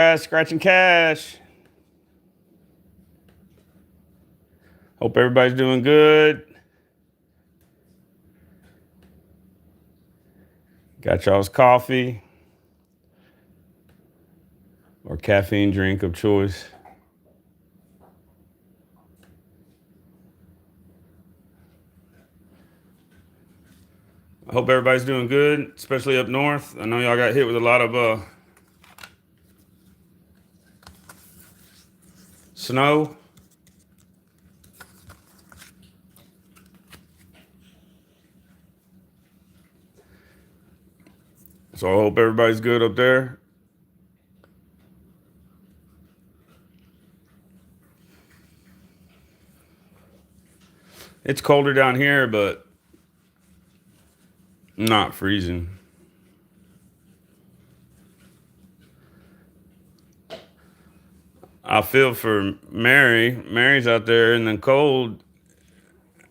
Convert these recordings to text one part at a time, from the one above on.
Scratching cash. Hope everybody's doing good. Got y'all's coffee or caffeine drink of choice. I hope everybody's doing good, especially up north. I know y'all got hit with a lot of snow. So I hope everybody's good up there. It's colder down here, but not freezing. I feel for Mary. Mary's out there in the cold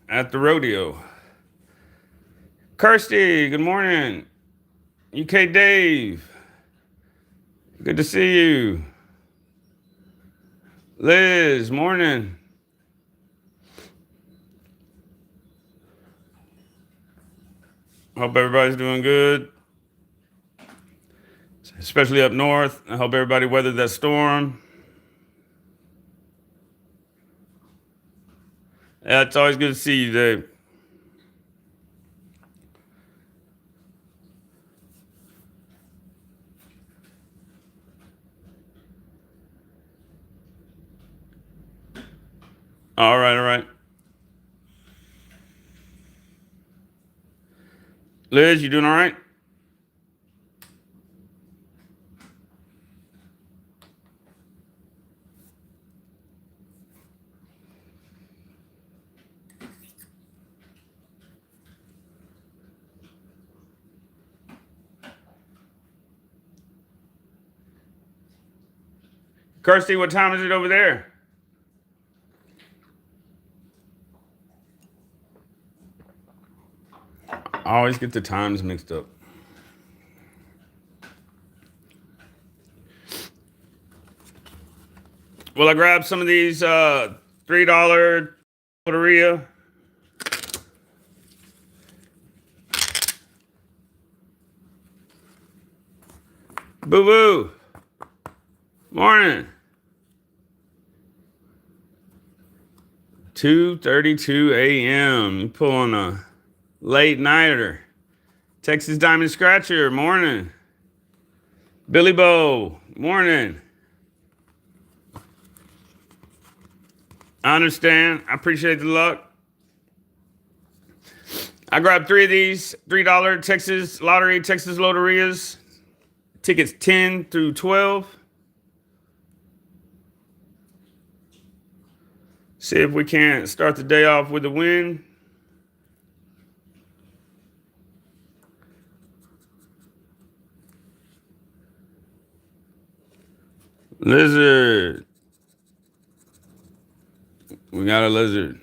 at the rodeo. Kirsty, good morning. UK Dave, good to see you. Liz, morning. Hope everybody's doing good, especially up north. I hope everybody weathered that storm. Yeah, it's always good to see you, Dave. All right, all right. Liz, you doing all right? Kirsty, what time is it over there? I always get the times mixed up. Well, I grabbed some of these $3 Loteria. Boo boo. Morning. 2:32 a.m. You pulling a late nighter. Texas Diamond Scratcher, morning. Billy Bo, morning. I understand. I appreciate the luck. I grabbed 3 of these $3 Texas Lottery, Texas Loterias. Tickets 10 through 12. See if we can't start the day off with a win. Lizard. We got a lizard.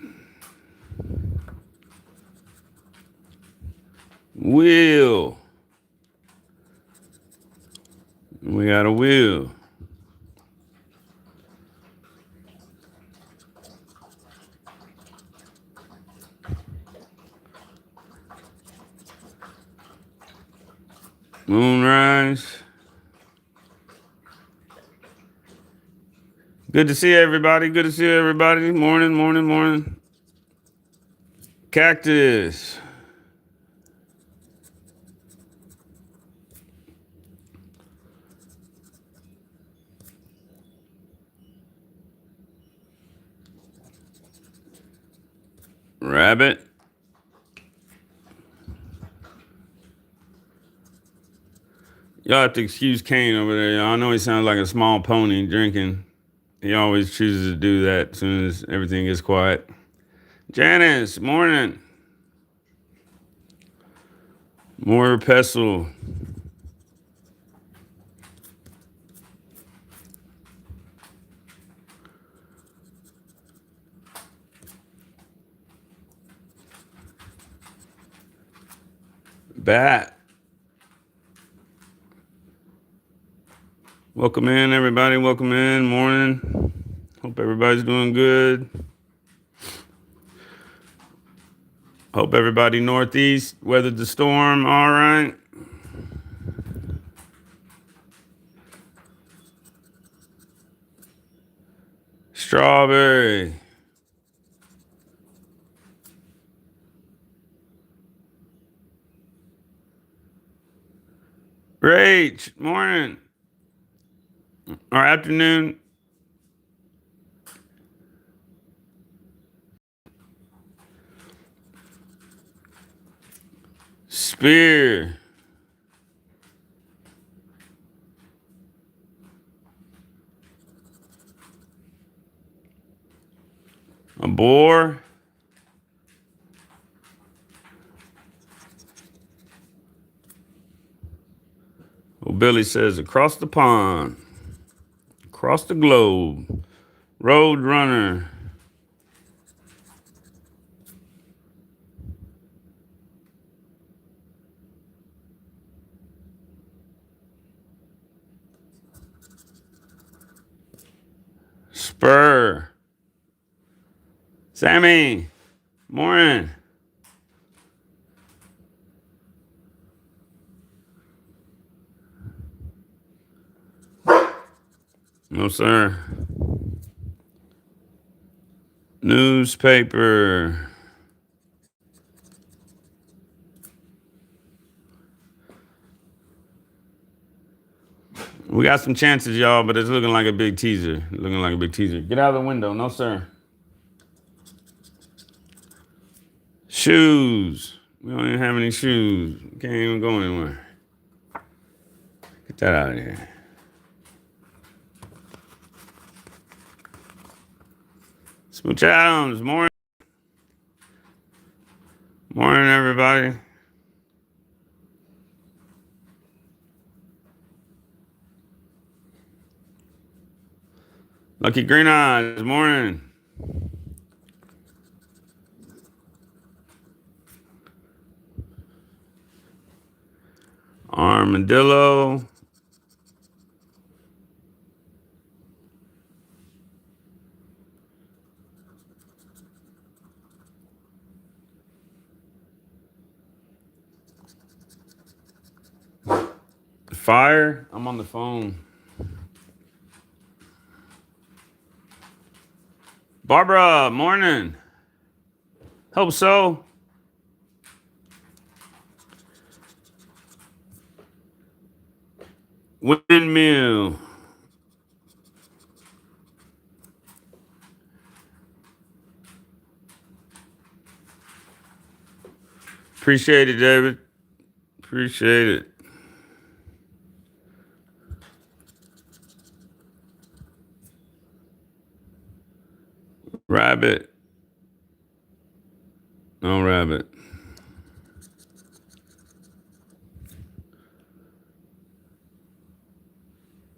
Wheel. We got a wheel. Moonrise. Good to see everybody. Good to see everybody. Morning, morning, morning. Cactus. Rabbit. Y'all have to excuse Kane over there. I know he sounds like a small pony drinking. He always chooses to do that as soon as everything gets quiet. Janice, morning. More pestle. Bat. Welcome in, everybody. Welcome in. Morning. Hope everybody's doing good. Hope everybody northeast weathered the storm all right. Strawberry. Rach, morning or afternoon. Spear. A boar. Well, Billy says across the pond, across the globe, road runner. Spur. Sammy, morning. No, sir. Newspaper. We got some chances, y'all, but it's looking like a big teaser. Looking like a big teaser. Get out of the window. No, sir. Shoes. We don't even have any shoes. We can't even go anywhere. Get that out of here. Smooch Adams, morning. Morning, everybody. Lucky Green Eyes, morning. Armadillo. Fire. I'm on the phone. Barbara, morning. Hope so. Windmill. Appreciate it, David. Appreciate it. Rabbit. No rabbit.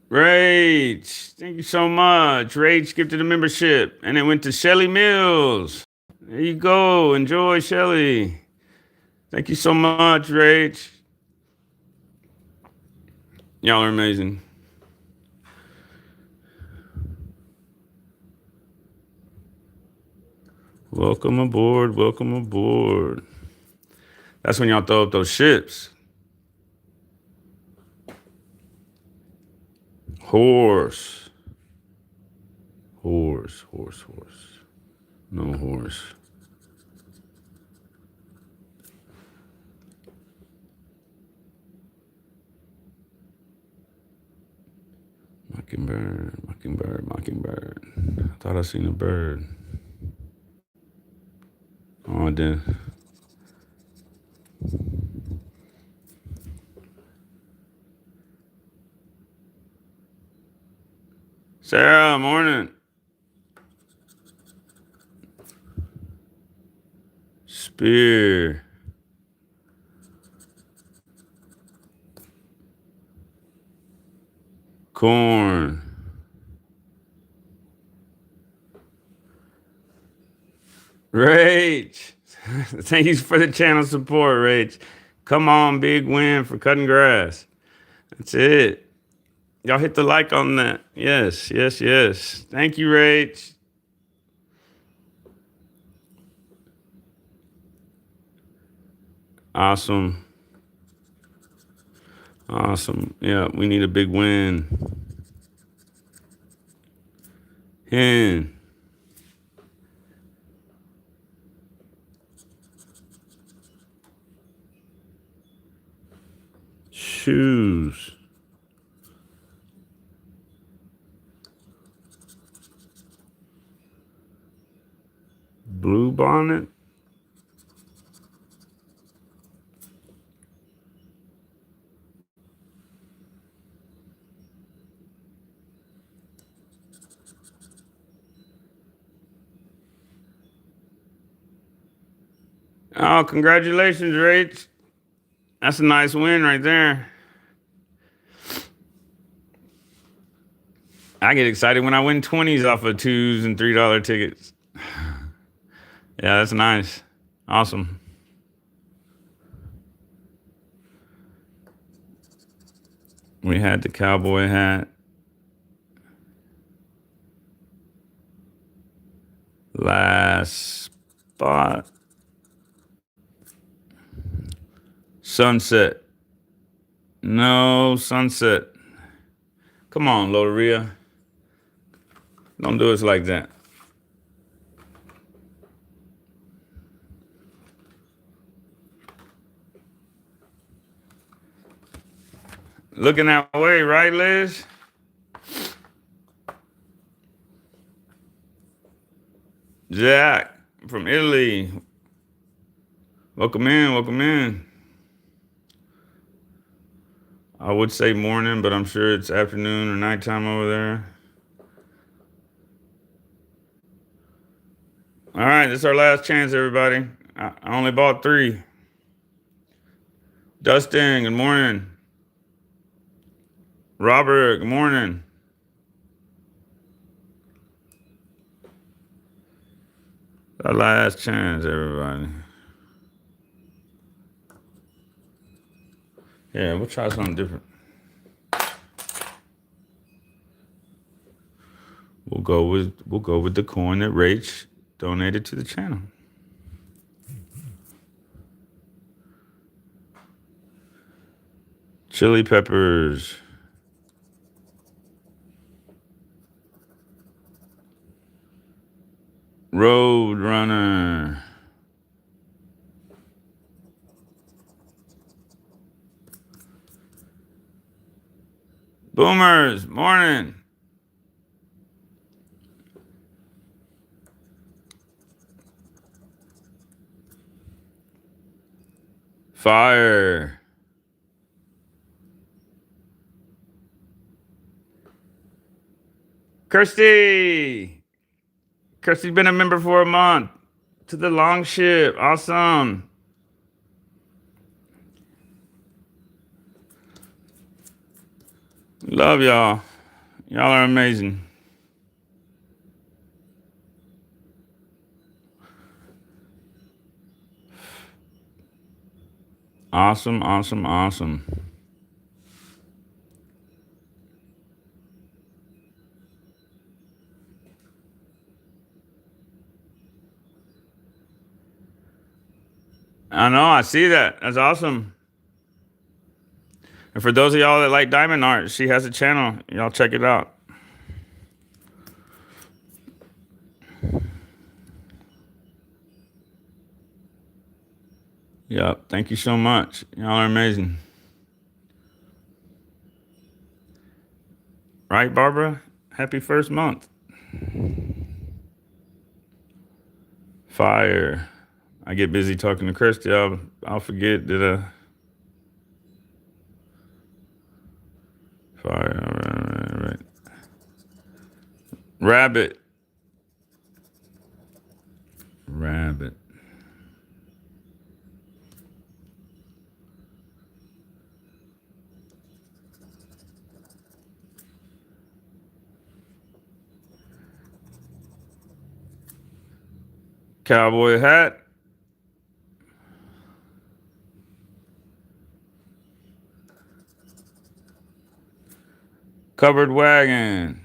Rach, thank you so much. Rach gifted a membership, and it went to Shelly Mills. There you go. Enjoy, Shelly. Thank you so much, Rach. Y'all are amazing. Welcome aboard. Welcome aboard. That's when y'all throw up those ships. Horse. Horse, horse, horse. No horse. Mockingbird, mockingbird, mockingbird. I thought I seen a bird. Oh, I did. Sarah, morning. Spear. Corn. Rach. Thank you for the channel support, Rach. Come on, big win for cutting grass. That's it. Y'all hit the like on that. Yes, yes, yes. Thank you, Rach. Awesome. Awesome. Yeah, we need a big win. Hen. Shoes. Blue bonnet. Oh, congratulations, Rach. That's a nice win right there. I get excited when I win 20s off of $2 and $3 tickets. Yeah, that's nice. Awesome. We had the cowboy hat. Last spot. Sunset. No sunset. Come on, Loteria. Don't do us like that. Looking that way, right, Liz? Jack from Italy. Welcome in, welcome in. I would say morning, but I'm sure it's afternoon or nighttime over there. All right, this is our last chance, everybody. I only bought 3. Dustin, good morning. Robert, good morning. Our last chance, everybody. Yeah, we'll try something different. We'll go with the coin that Rach donated to the channel. Chili peppers. Road Runner. Boomers, morning. Fire. Kirsty. Kirsty's been a member for a month. To the long ship. Awesome. Love y'all. Y'all are amazing. Awesome, awesome, awesome. I know, I see that. That's awesome. And for those of y'all that like diamond art, she has a channel. Y'all check it out. Yep. Thank you so much. Y'all are amazing. Right, Barbara? Happy first month. Fire. I get busy talking to Kirsty. I'll forget that. Fire. All right. Rabbit. Rabbit. Cowboy hat. Covered wagon.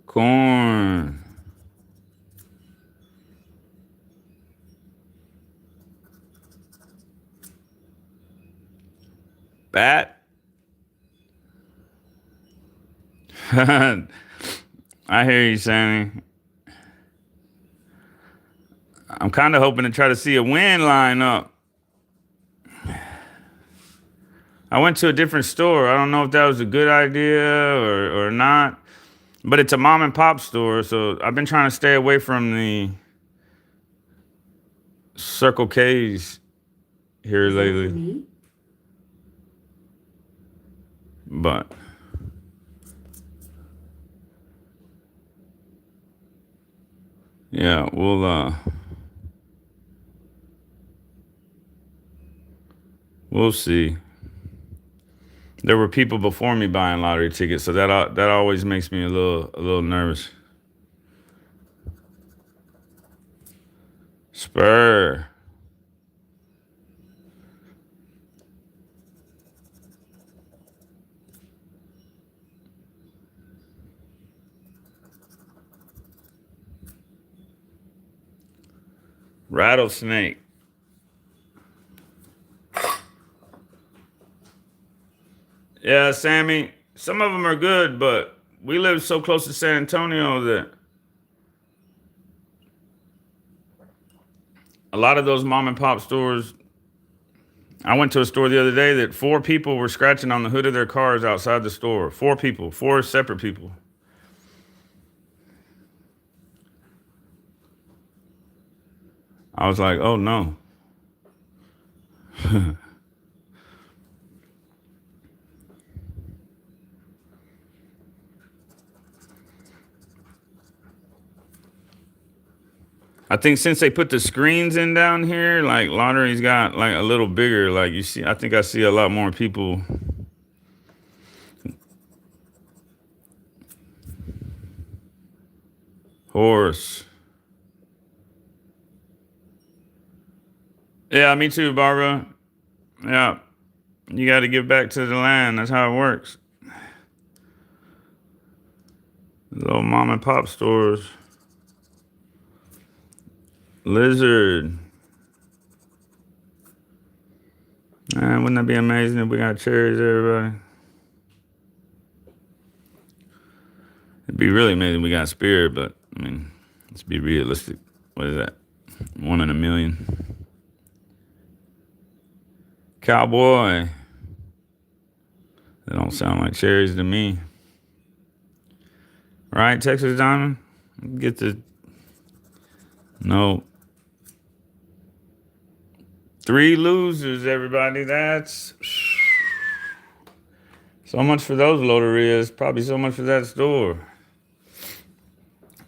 Corn. Bat. I hear you, Sammy. I'm kind of hoping to try to see a win line up. I went to a different store. I don't know if that was a good idea or not. But it's a mom and pop store, so I've been trying to stay away from the Circle K's here lately. But yeah, we'll see. There were people before me buying lottery tickets, so that always makes me a little nervous. Spur. Rattlesnake. Yeah, Sammy, some of them are good, but we live so close to San Antonio that a lot of those mom and pop stores. I went to a store the other day that 4 people were scratching on the hood of their cars outside the store. 4 people, 4 separate people. I was like, oh no. I think since they put the screens in down here, like lottery's got like a little bigger. Like you see, I think I see a lot more people. Horse. Yeah, me too, Barbara. Yeah, you got to give back to the land. That's how it works. Little mom and pop stores. Lizard. Wouldn't that be amazing if we got cherries, everybody? It'd be really amazing if we got spirit, but I mean, let's be realistic. What is that? 1 in a million. Cowboy. They don't sound like cherries to me. Right, Texas Diamond? Get the... No. 3 losers, everybody. That's... So much for those loterias. Probably so much for that store.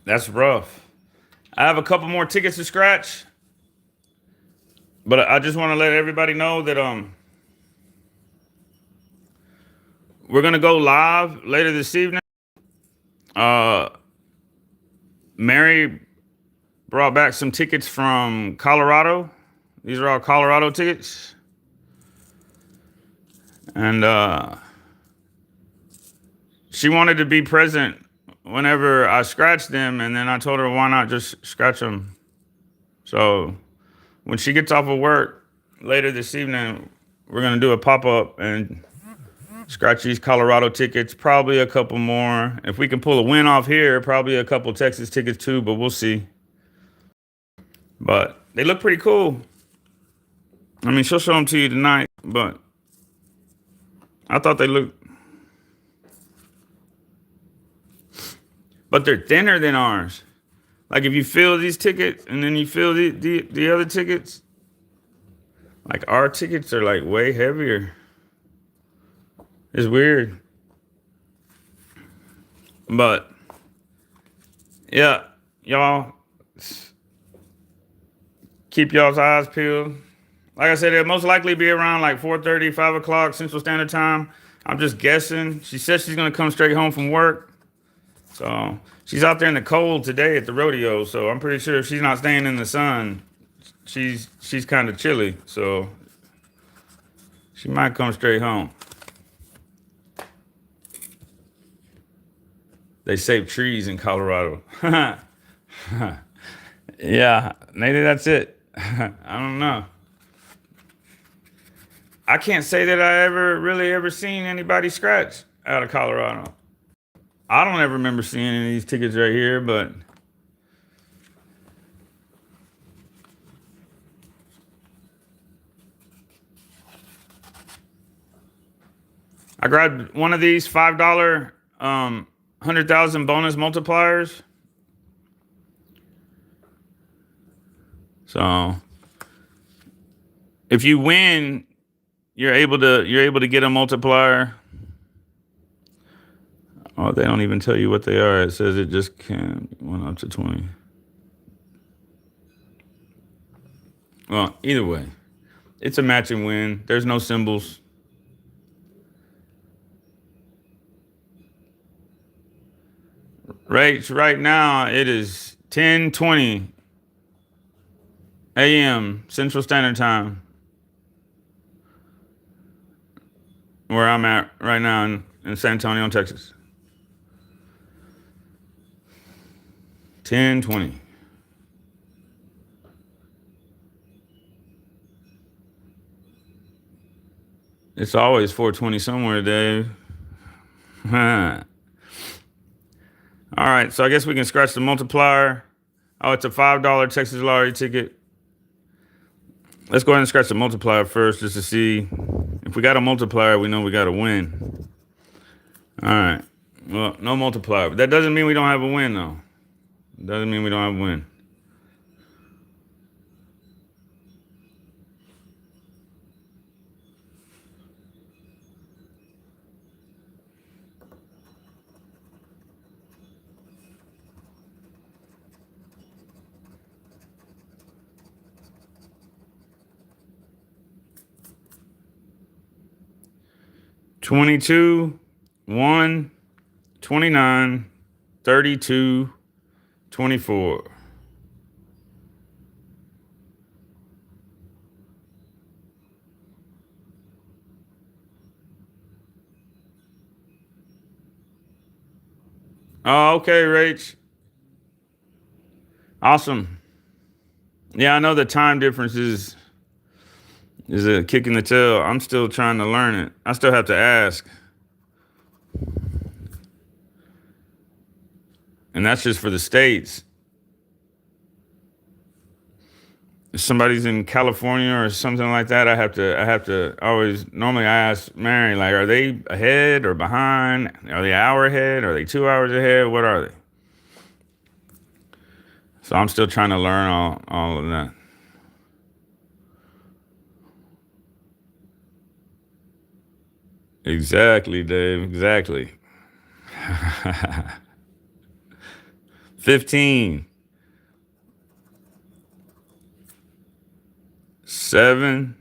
That's rough. I have a couple more tickets to scratch. But I just want to let everybody know that we're going to go live later this evening. Mary brought back some tickets from Colorado. These are all Colorado tickets. And she wanted to be present whenever I scratched them, and then I told her, why not just scratch them? So when she gets off of work later this evening, we're going to do a pop-up and scratch these Colorado tickets, probably a couple more. If we can pull a win off here, probably a couple Texas tickets too, but we'll see. But they look pretty cool. I mean, she'll show them to you tonight, but I thought they looked... But they're thinner than ours. Like if you fill these tickets and then you fill the other tickets, like our tickets are like way heavier. It's weird. But yeah, y'all keep y'all's eyes peeled. Like I said, it'll most likely be around like 4:30, 5 o'clock Central Standard Time. I'm just guessing. She said she's gonna come straight home from work. So she's out there in the cold today at the rodeo. So I'm pretty sure if she's not staying in the sun, she's kind of chilly, so she might come straight home. They save trees in Colorado. Yeah, maybe that's it. I don't know. I can't say that I ever seen anybody scratch out of Colorado. I don't ever remember seeing any of these tickets right here, but I grabbed one of these $5 100,000 bonus multipliers. So if you win, you're able to get a multiplier. Oh, they don't even tell you what they are. It says it just went up to 20. Well, either way, it's a match and win. There's no symbols. Right now it is 10:20 a.m. Central Standard Time, where I'm at right now in San Antonio, Texas. 10:20. It's always 4:20 somewhere, Dave. All right, so I guess we can scratch the multiplier. Oh, it's a $5 Texas lottery ticket. Let's go ahead and scratch the multiplier first just to see. If we got a multiplier, we know we got a win. All right. Well, no multiplier. But that doesn't mean we don't have a win, though. It doesn't mean we don't have a win. $22, $1, $29, $32, $24. Oh, okay, Rach. Awesome. Yeah, I know the time difference is a kick in the tail. I'm still trying to learn it. I still have to ask. And that's just for the States. If somebody's in California or something like that, I have to always, normally I ask Mary, like, are they ahead or behind? Are they an hour ahead? Are they 2 hours ahead? What are they? So I'm still trying to learn all of that. Exactly, Dave. Exactly. 15, 7,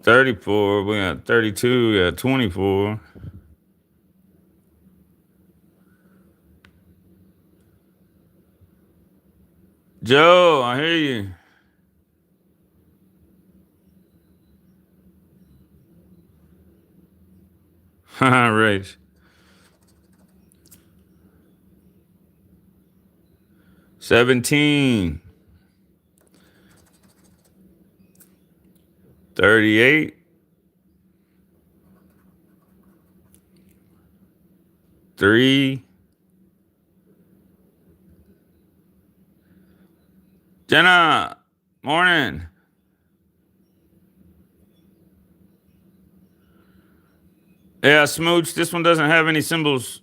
34. We got 32. We got 24. Joe, I hear you. Rach. 17, 38, 3. Jenna, morning. Yeah, Smooch, this one doesn't have any symbols.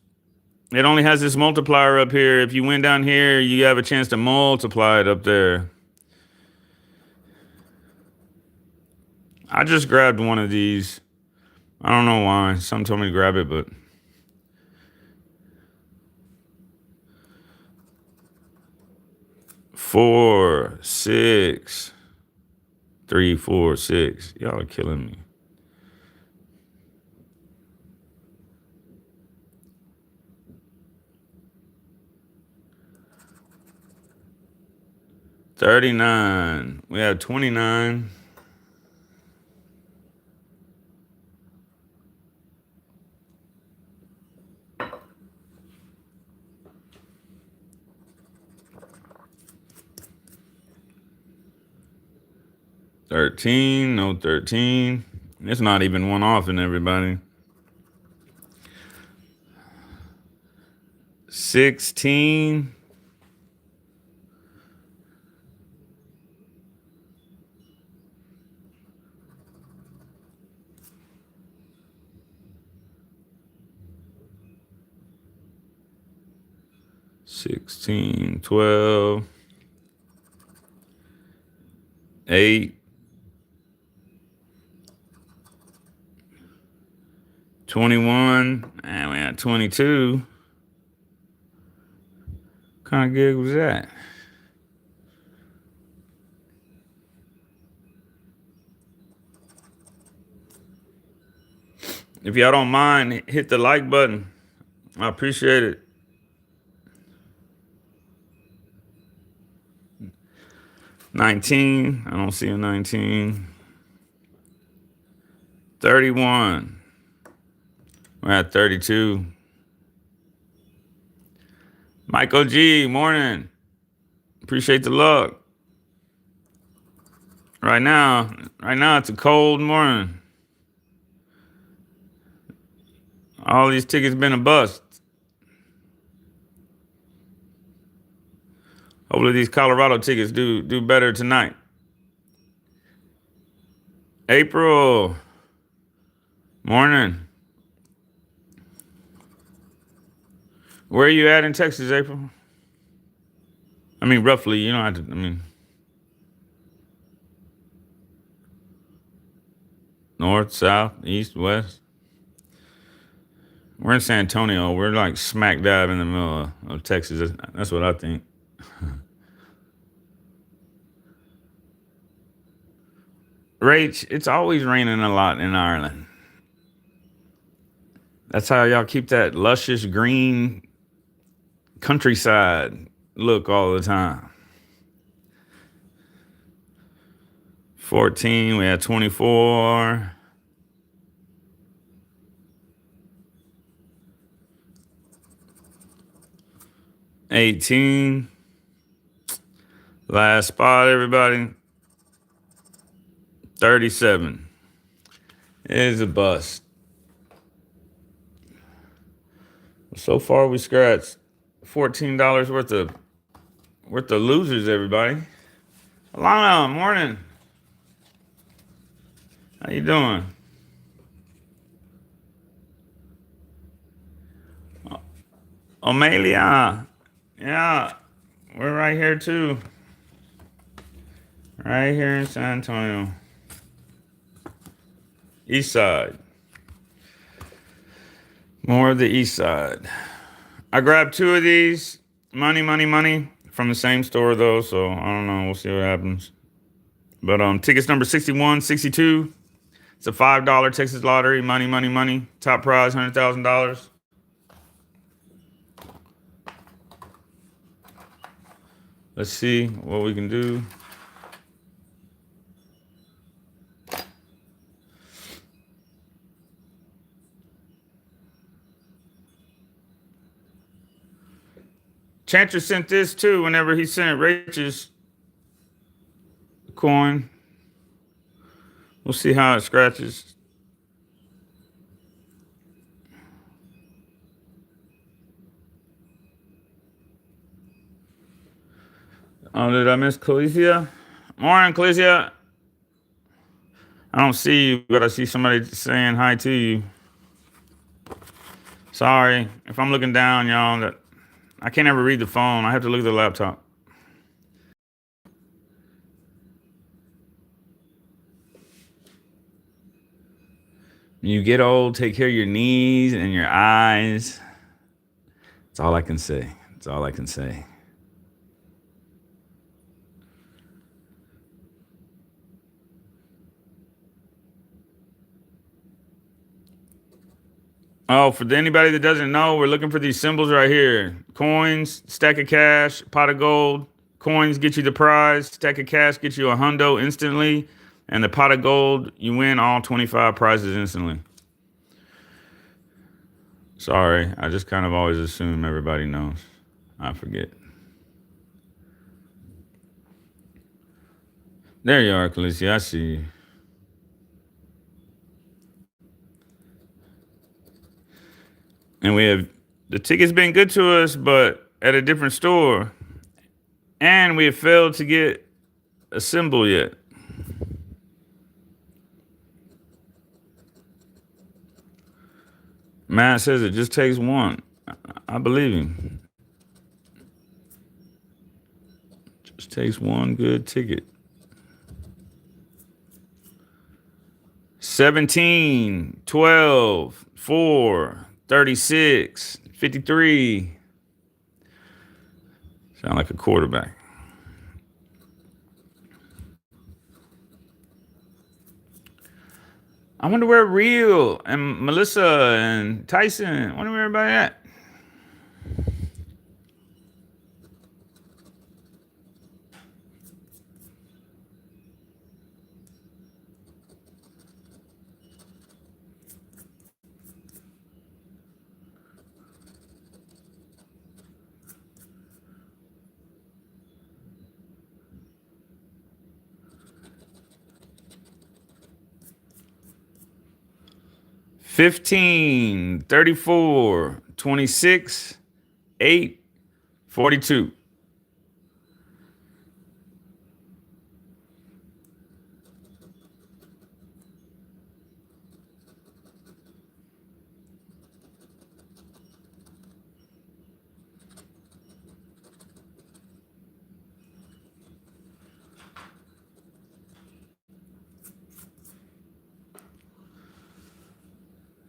It only has this multiplier up here. If you went down here, you have a chance to multiply it up there. I just grabbed one of these. I don't know why. Someone told me to grab it, but 4, 6, 3, 4, 6. Y'all are killing me. 39. We have 29. No 13. It's not even one off in everybody. 16. $16, 12, 8, 21, and we had 22. What kind of gig was that? If y'all don't mind, hit the like button. I appreciate it. 19. I don't see a 19. 31. We're at 32. Michael G, morning. Appreciate the luck. Right now it's a cold morning. All these tickets been a bust. Hopefully these Colorado tickets do better tonight. April, morning. Where are you at in Texas, April? I mean, roughly, you don't have to, north, south, east, west. We're in San Antonio. We're like smack dab in the middle of Texas. That's what I think. Rach, it's always raining a lot in Ireland. That's how y'all keep that luscious green countryside look all the time. 14, we had 24. 18. Last spot, everybody. 37. It is a bust. So far, we scratched $14 worth of losers, everybody. Alana, morning. How you doing? Omelia. Yeah, we're right here too. Right here in San Antonio. East side. More of the east side. I grabbed 2 of these. Money from the same store though, so I don't know. We'll see what happens. But tickets number 61, 62. It's a $5 Texas lottery. Money. Top prize $100,000. Let's see what we can do. Chanter sent this too whenever he sent Rach's coin. We'll see how it scratches. Oh, did I miss Calicia? Morning, Calicia. I don't see you, but I see somebody saying hi to you. Sorry. If I'm looking down, y'all, that I can't ever read the phone. I have to look at the laptop. You get old, take care of your knees and your eyes. That's all I can say. That's all I can say. Oh, for anybody that doesn't know, we're looking for these symbols right here. Coins, stack of cash, pot of gold. coins get you the prize. Stack of cash get you a hundo instantly. And the pot of gold, you win all 25 prizes instantly. Sorry, I just kind of always assume everybody knows. I forget. There you are, Khaleesi. I see you. And we have the ticket's been good to us, but at a different store. And we have failed to get a symbol yet. Matt says it just takes one. I believe him. Just takes one good ticket. 17, 12, 4, 36, 53. Sound like a quarterback. I wonder where Real and Melissa and Tyson, I wonder where everybody at. $15, $34, $26, $8, $42.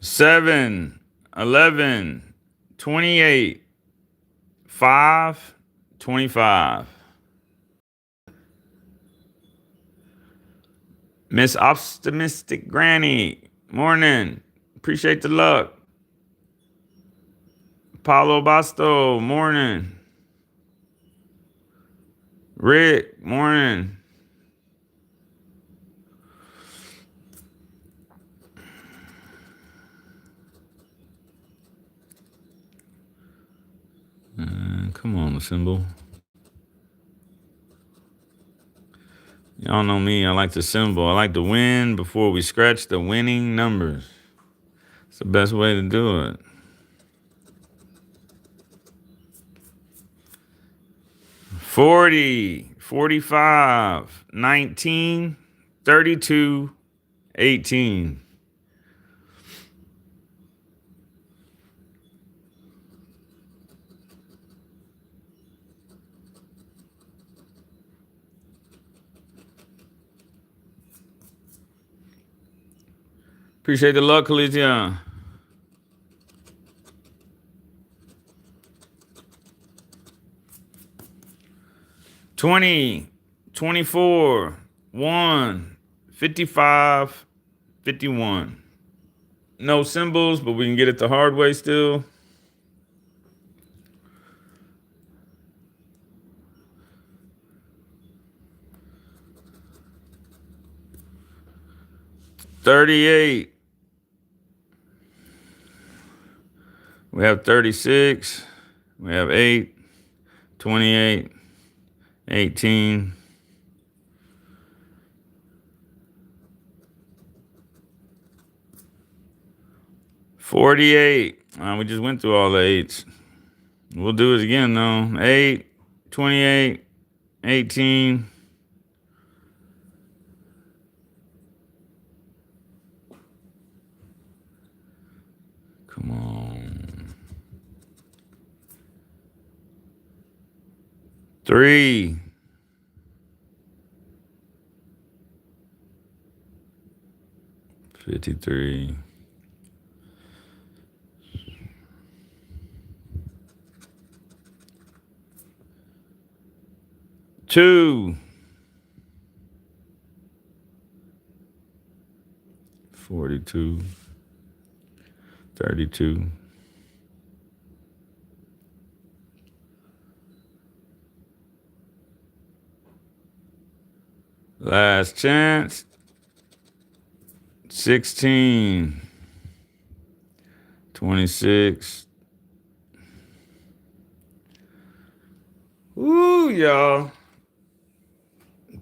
$7, $11, $28, $5, $25. Miss Optimistic Granny, morning. Appreciate the luck. Paulo Basto, morning. Rick, morning. Come on, symbol. Y'all know me. I like the symbol. I like to win before we scratch the winning numbers. It's the best way to do it. 40, 45, 19, 32, 18. Appreciate the luck, Khaleesi. 20, 24, 1, 55, 51. No symbols, but we can get it the hard way still. $38. We have 36. We have 8, 28, 18. 48. We just went through all the 8s. We'll do it again though. 8, 28, 18. Come on. 3. 53. 2. 42. 32. Last chance. 16. 26. Ooh, y'all.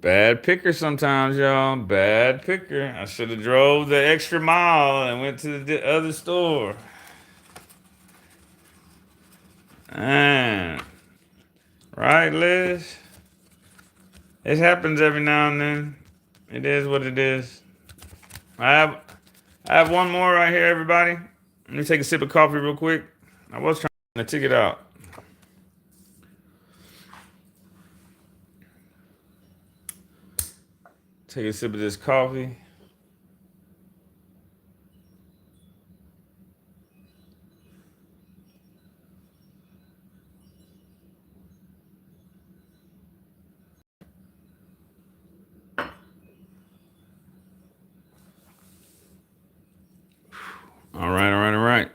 Bad picker sometimes, y'all. Bad picker. I should have drove the extra mile and went to the other store. Man. Right, Liz? It happens every now and then. It is what it is. I have one more right here, everybody. Let me take a sip of coffee real quick. I was trying to tick it out. Take a sip of this coffee. All right, all right, all right.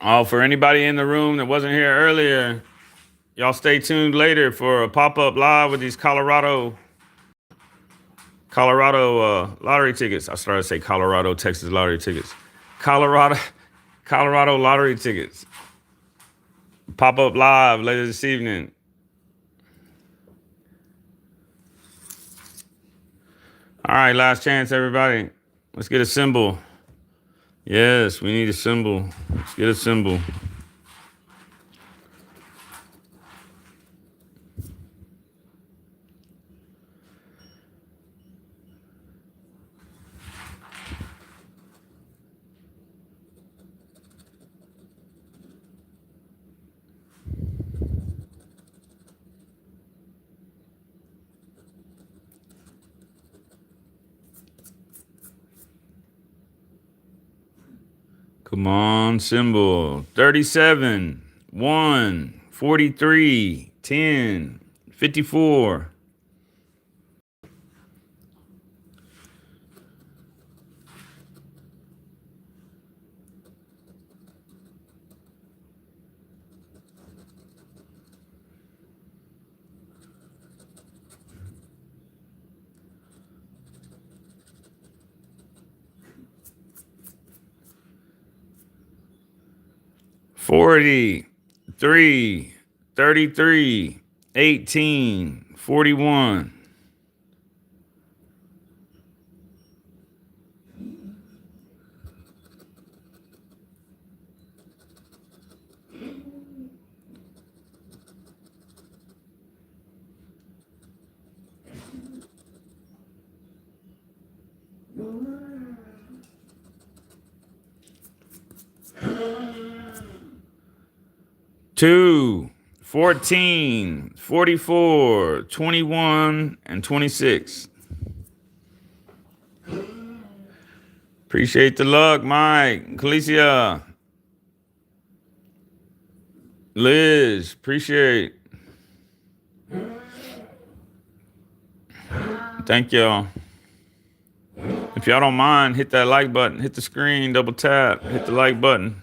Oh, for anybody in the room that wasn't here earlier, y'all stay tuned later for a pop-up live with these Colorado lottery tickets. I started to say Colorado, Texas lottery tickets. Colorado lottery tickets. Pop-up live later this evening. All right, last chance, everybody. Let's get a symbol. Yes, we need a symbol. Let's get a symbol. Come on, symbol. 37, 1, 43, 10, 54. $40, 3, 33, 18, 41. Two, 14, 44, 21, and 26. Appreciate the luck, Mike, Calicia, Liz. Appreciate. Thank y'all. If y'all don't mind, hit that like button, hit the screen, double tap, hit the like button.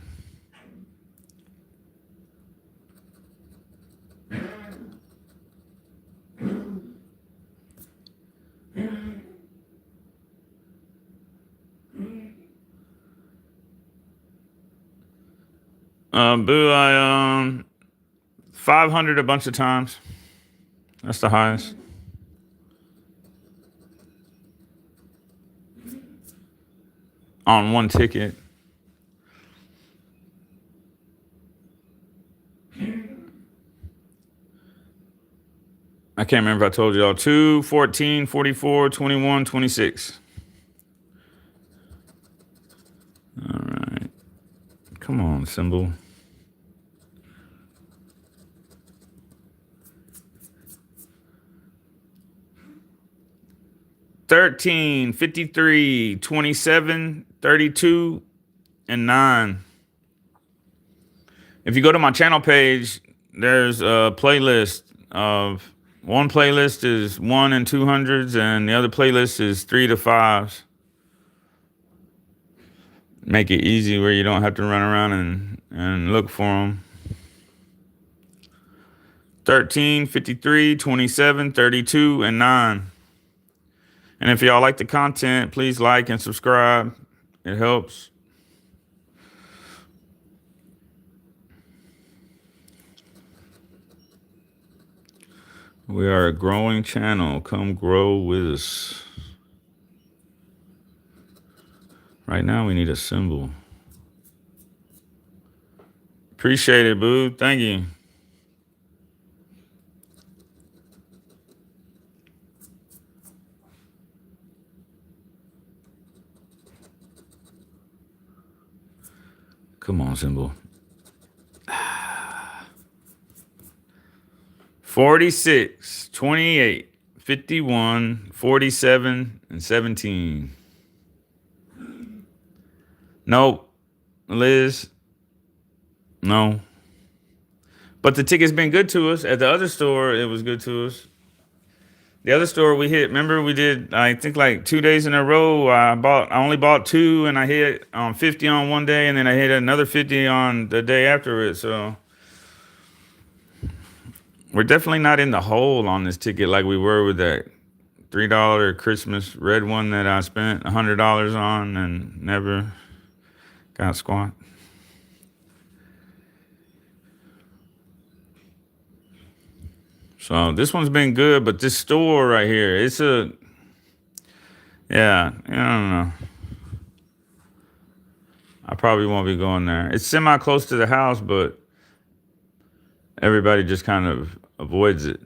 Boo, I 500 a bunch of times. That's the highest. On one ticket. I can't remember if I told y'all. 2, 14, 44, 21, 26. All right. Come on, symbol. $13, $53, $27, $32, and $9. If you go to my channel page, there's a playlist of one playlist is 1 and 200s, and the other playlist is 3 to 5s. Make it easy where you don't have to run around and look for them. 13, 53, 27, 32, and 9. And if y'all like the content, please like and subscribe. It helps. We are a growing channel. Come grow with us. Right now, we need a symbol. Appreciate it, boo. Thank you. Come on, symbol. 46, 28, 51, 47, and 17. Nope. Liz. No. But the ticket's been good to us. At the other store, it was good to us. The other store we hit, remember we did, I think like 2 days in a row. I only bought 2 and I hit 50 on one day and then I hit another 50 on the day after it. So we're definitely not in the hole on this ticket like we were with that $3 Christmas red one that I spent $100 on and never got squat. So this one's been good, but this store right here, I don't know. I probably won't be going there. It's semi close to the house, but everybody just kind of avoids it.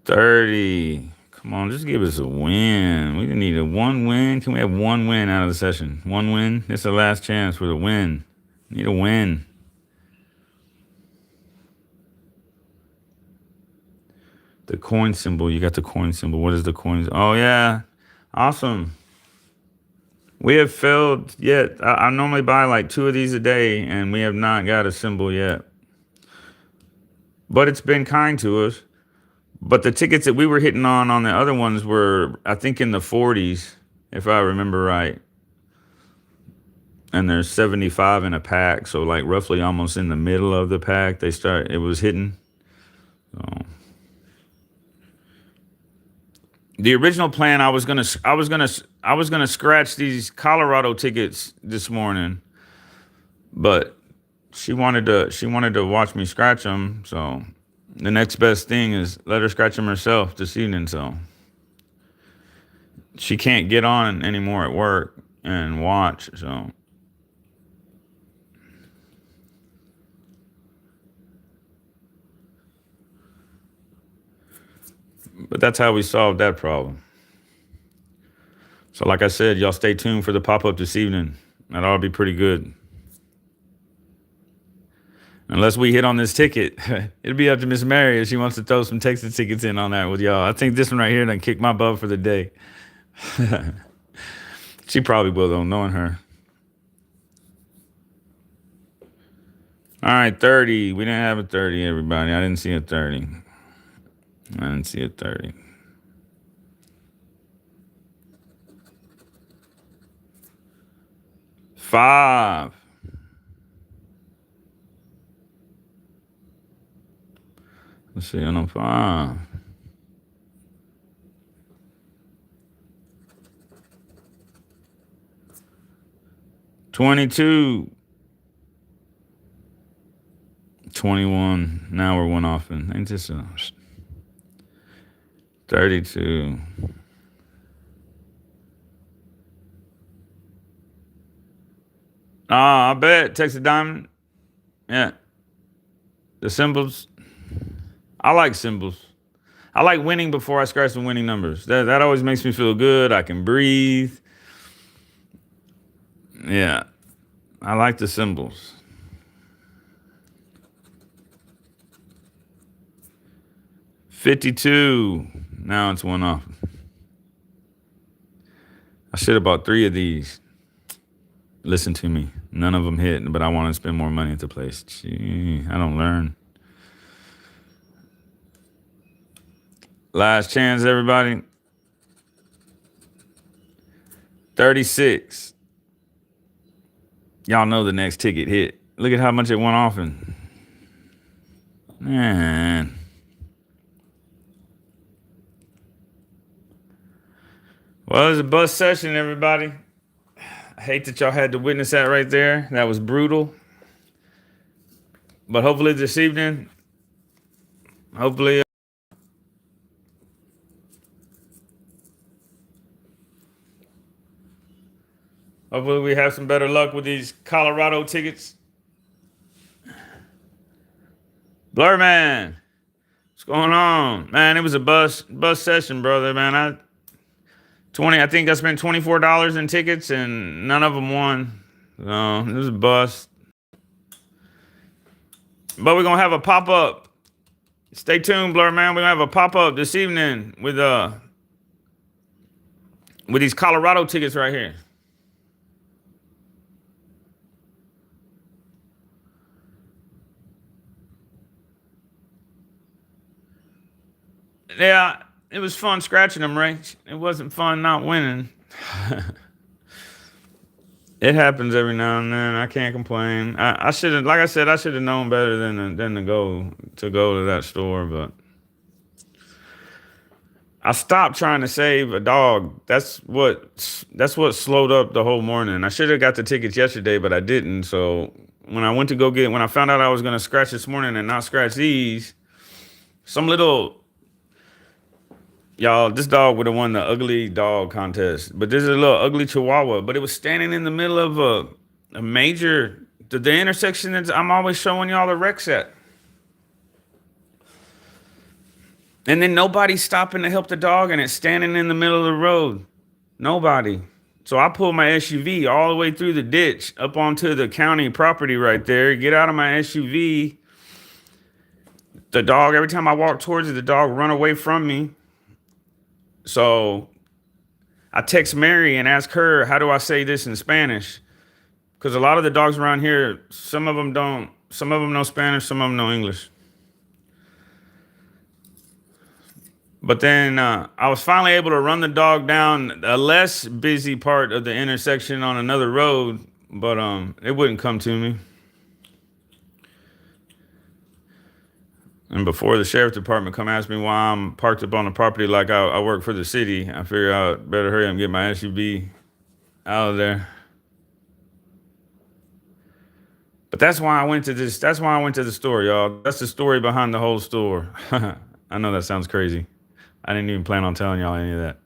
$30. Come on, just give us a win. We need a 1 win. Can we have 1 win out of the session? 1 win? This is the last chance for the win. Need a win. The coin symbol. You got the coin symbol. What is the coin? Oh, yeah. Awesome. We have failed yet. I normally buy like 2 of these a day, and we have not got a symbol yet. But it's been kind to us. But the tickets that we were hitting on the other ones were, I think, in the 40s, if I remember right. And there's 75 in a pack, so like roughly almost in the middle of the pack, it was hitting. So the original plan, I was gonna scratch these Colorado tickets this morning, but she wanted to watch me scratch them, so. The next best thing is let her scratch them herself this evening, so she can't get on anymore at work and watch, so. But that's how we solved that problem. So like I said, y'all stay tuned for the pop-up this evening. That ought to be pretty good. Unless we hit on this ticket, it'll be up to Miss Mary if she wants to throw some Texas tickets in on that with y'all. I think this one right here done kicked my butt for the day. She probably will, though, knowing her. All right, 30. We didn't have a 30, everybody. I didn't see a 30. I didn't see a 30. $5. Let's see, on 5. $22. 21. Now we're 1 off. And ain't this 32. I bet. Texas Diamond. Yeah. The symbols. I like symbols. I like winning before I scratch the winning numbers. That always makes me feel good. I can breathe. Yeah. I like the symbols. $52. Now it's 1 off. I should have bought 3 of these. Listen to me. None of them hit, but I want to spend more money at the place. Gee, I don't learn. Last chance, everybody. 36. Y'all know the next ticket hit. Look at how much it went off in. Man. Well, it was a bus session, everybody. I hate that y'all had to witness that right there. That was brutal. But hopefully this evening, hopefully we have some better luck with these Colorado tickets. Blur man, what's going on? Man, it was a bus session, brother, man. I think I spent $24 in tickets and none of them won. So it was a bust. But we're gonna have a pop-up. Stay tuned, Blur man. We're gonna have a pop-up this evening with these Colorado tickets right here. Yeah, it was fun scratching them, right? It wasn't fun not winning. It happens every now and then. I can't complain. I should have, like I said, I should have known better than to go to that store. But I stopped trying to save a dog. That's what slowed up the whole morning. I should have got the tickets yesterday, but I didn't. So when I found out I was gonna scratch this morning and not scratch these, some little. Y'all, this dog would have won the ugly dog contest. But this is a little ugly Chihuahua. But it was standing in the middle of a major, the intersection that I'm always showing y'all the wrecks at. And then nobody's stopping to help the dog, and it's standing in the middle of the road. Nobody. So I pulled my SUV all the way through the ditch up onto the county property right there, get out of my SUV. The dog, every time I walk towards it, the dog run away from me. So I text Mary and ask her, how do I say this in Spanish? Because a lot of the dogs around here, some of them know Spanish, some of them know English. But then I was finally able to run the dog down a less busy part of the intersection on another road, but it wouldn't come to me. And before the sheriff department come ask me why I'm parked up on the property like I work for the city, I figure I better hurry up and get my SUV out of there. But that's why I went to this. That's why I went to the store, y'all. That's the story behind the whole store. I know that sounds crazy. I didn't even plan on telling y'all any of that.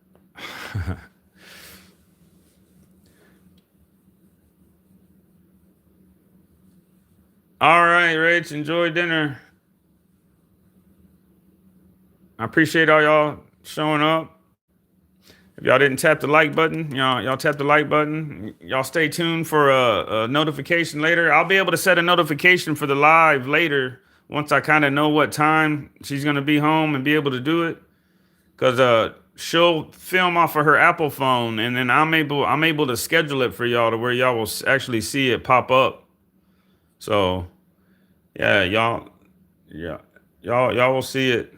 All right, Rach, enjoy dinner. I appreciate all y'all showing up. If y'all didn't tap the like button, y'all tap the like button. Y'all stay tuned for a notification later. I'll be able to set a notification for the live later once I kind of know what time she's gonna be home and be able to do it. Cause she'll film off of her Apple phone, and then I'm able to schedule it for y'all to where y'all will actually see it pop up. So yeah, y'all will see it.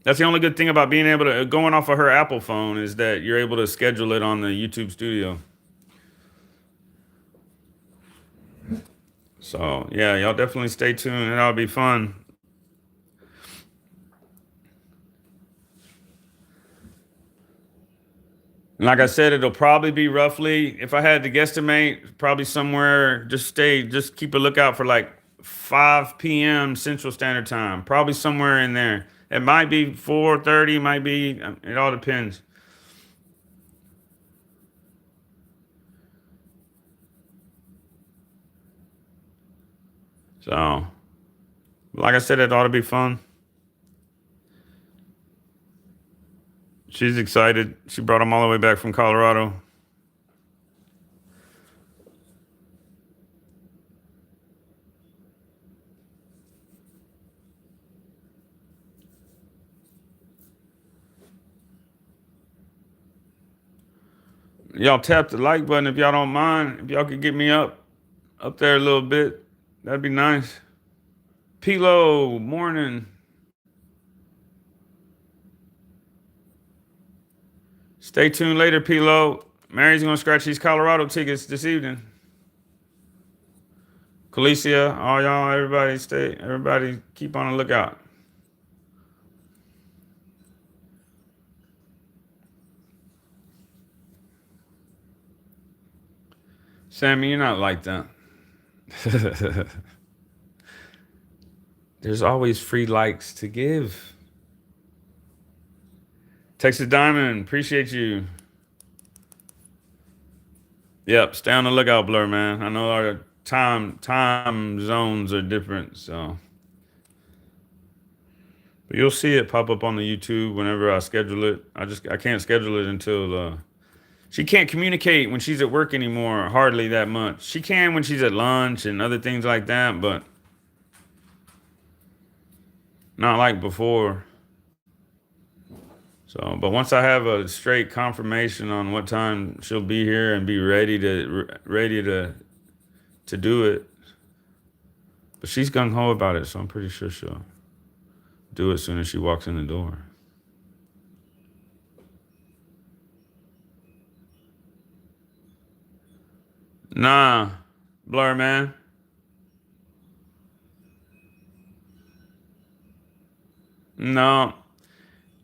That's the only good thing about being able to going off of her Apple phone is that you're able to schedule it on the YouTube studio. So yeah, y'all definitely stay tuned. It'll be fun. And like I said, it'll probably be roughly, if I had to guesstimate, probably somewhere, just keep a lookout for like 5 p.m. Central Standard Time. Probably somewhere in there. It might be 4:30, might be, it all depends. So, like I said, it ought to be fun. She's excited. She brought them all the way back from Colorado. Y'all tap the like button if y'all don't mind. If y'all could get me up there a little bit, that'd be nice. Pilo, morning. Stay tuned later, P-Lo. Mary's gonna scratch these Colorado tickets this evening. Calicia, all y'all, everybody keep on the lookout. Sammy, you're not like that. There's always free likes to give. Texas Diamond, appreciate you. Yep, stay on the lookout, Blur, man. I know our time zones are different, so. But you'll see it pop up on the YouTube whenever I schedule it. I can't schedule it until she can't communicate when she's at work anymore, hardly that much. She can when she's at lunch and other things like that, but not like before. So, but once I have a straight confirmation on what time she'll be here and be ready to do it, but she's gung ho about it, so I'm pretty sure she'll do it as soon as she walks in the door. Nah, Blur, man. No.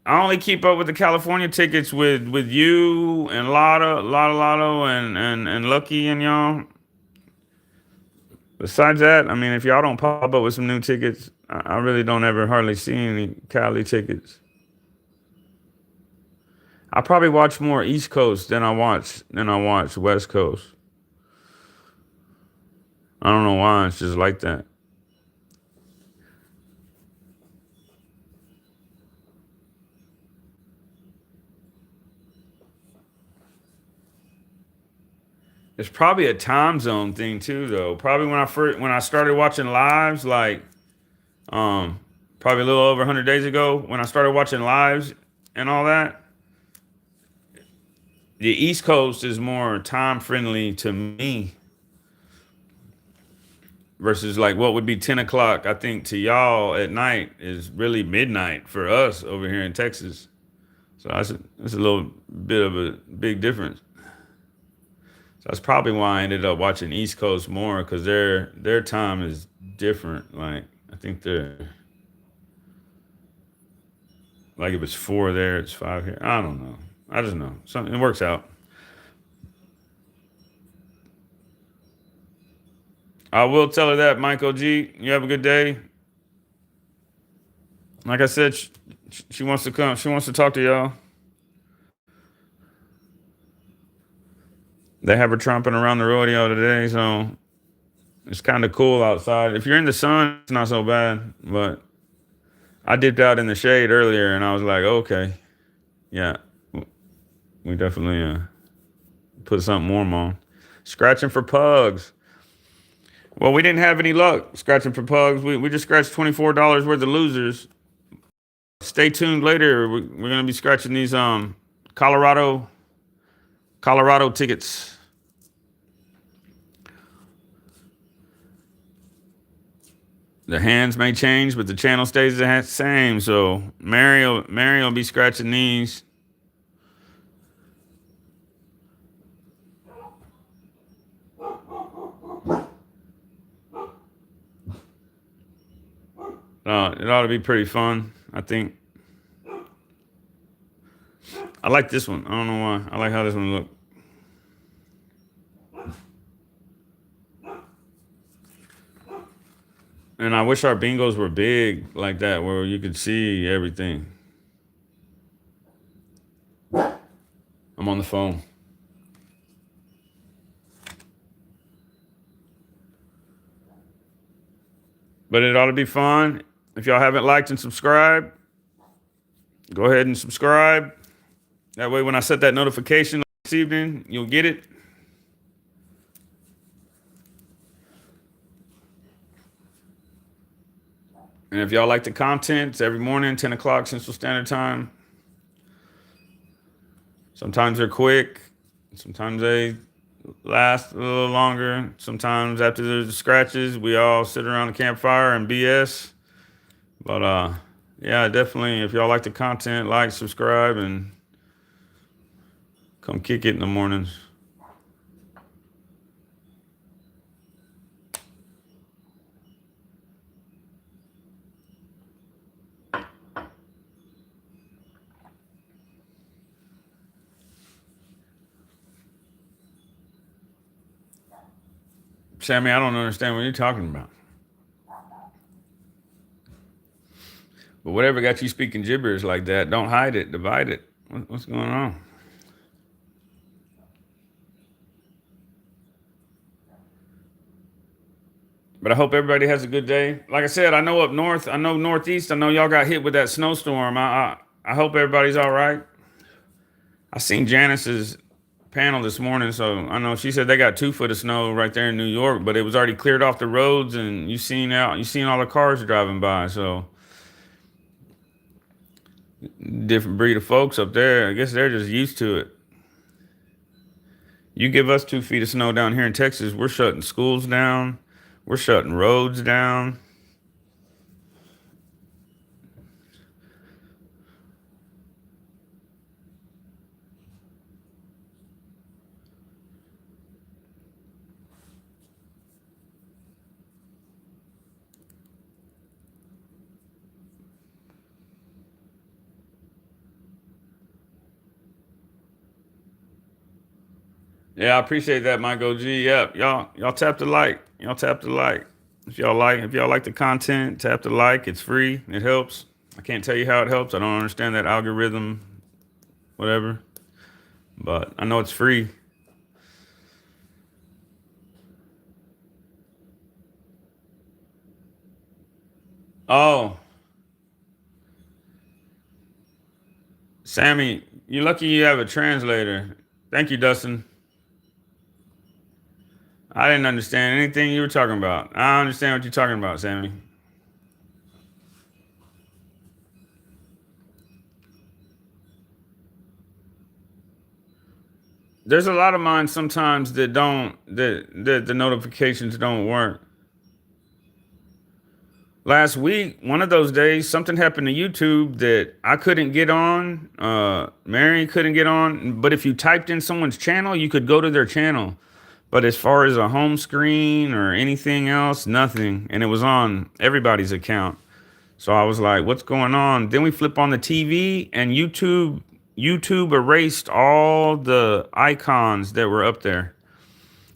I only keep up with the California tickets with you and Lotto and Lucky and y'all. Besides that, I mean, if y'all don't pop up with some new tickets, I really don't ever hardly see any Cali tickets. I probably watch more East Coast than I watch West Coast. I don't know why, it's just like that. It's probably a time zone thing too, though. Probably when I started watching lives, like probably a little over 100 days ago, when I started watching lives and all that, the East Coast is more time friendly to me versus like what would be 10 o'clock, I think, to y'all at night is really midnight for us over here in Texas. So that's a little bit of a big difference. So that's probably why I ended up watching East Coast more because their time is different. Like I think they're like if it's 4 there, it's 5 here. I don't know. I just know something. It works out. I will tell her that, Michael G. You have a good day. Like I said, she wants to come. She wants to talk to y'all. They have her tromping around the rodeo today, so it's kind of cool outside. If you're in the sun, it's not so bad. But I dipped out in the shade earlier, and I was like, okay, yeah, we definitely put something warm on. Scratching for pugs. Well, we didn't have any luck scratching for pugs. We just scratched $24 worth of losers. Stay tuned later. We're gonna be scratching these Colorado tickets. The hands may change, but the channel stays the same. So Mary will be scratching these. It ought to be pretty fun, I think. I like this one. I don't know why. I like how this one looks. And I wish our bingos were big like that where you could see everything. I'm on the phone. But it ought to be fun. If y'all haven't liked and subscribed, go ahead and subscribe. That way when I set that notification this evening, you'll get it. And if y'all like the content, it's every morning, 10 o'clock Central Standard Time. Sometimes they're quick. Sometimes they last a little longer. Sometimes after the scratches, we all sit around the campfire and BS. But yeah, definitely, if y'all like the content, like, subscribe, and Come kick it in the mornings. Sammy, I don't understand what you're talking about. But whatever got you speaking gibberish like that, don't hide it, divide it. What's going on? But I hope everybody has a good day. Like I said, I know up north, I know northeast, I know y'all got hit with that snowstorm. I hope everybody's all right. I seen Janice's panel this morning, so I know she said they got 2 foot of snow right there in New York, but it was already cleared off the roads, and you seen all the cars driving by. So different breed of folks up there. I guess they're just used to it. You give us 2 feet of snow down here in Texas, we're shutting schools down, we're shutting roads down. Yeah, I appreciate that, Mike OG. Yep, y'all tap the like. Y'all tap the like. If y'all like the content, tap the like. It's free. It helps. I can't tell you how it helps. I don't understand that algorithm, whatever. But I know it's free. Oh, Sammy, you're lucky you have a translator. Thank you, Dustin. I didn't understand anything you were talking about. I understand what you're talking about, Sammy. There's a lot of mine sometimes that don't that the notifications don't work. Last week, one of those days, something happened to YouTube that I couldn't get on. Mary couldn't get on. But if you typed in someone's channel, you could go to their channel. But as far as a home screen or anything else, nothing. And it was on everybody's account. So I was like, what's going on? Then we flip on the TV and YouTube erased all the icons that were up there.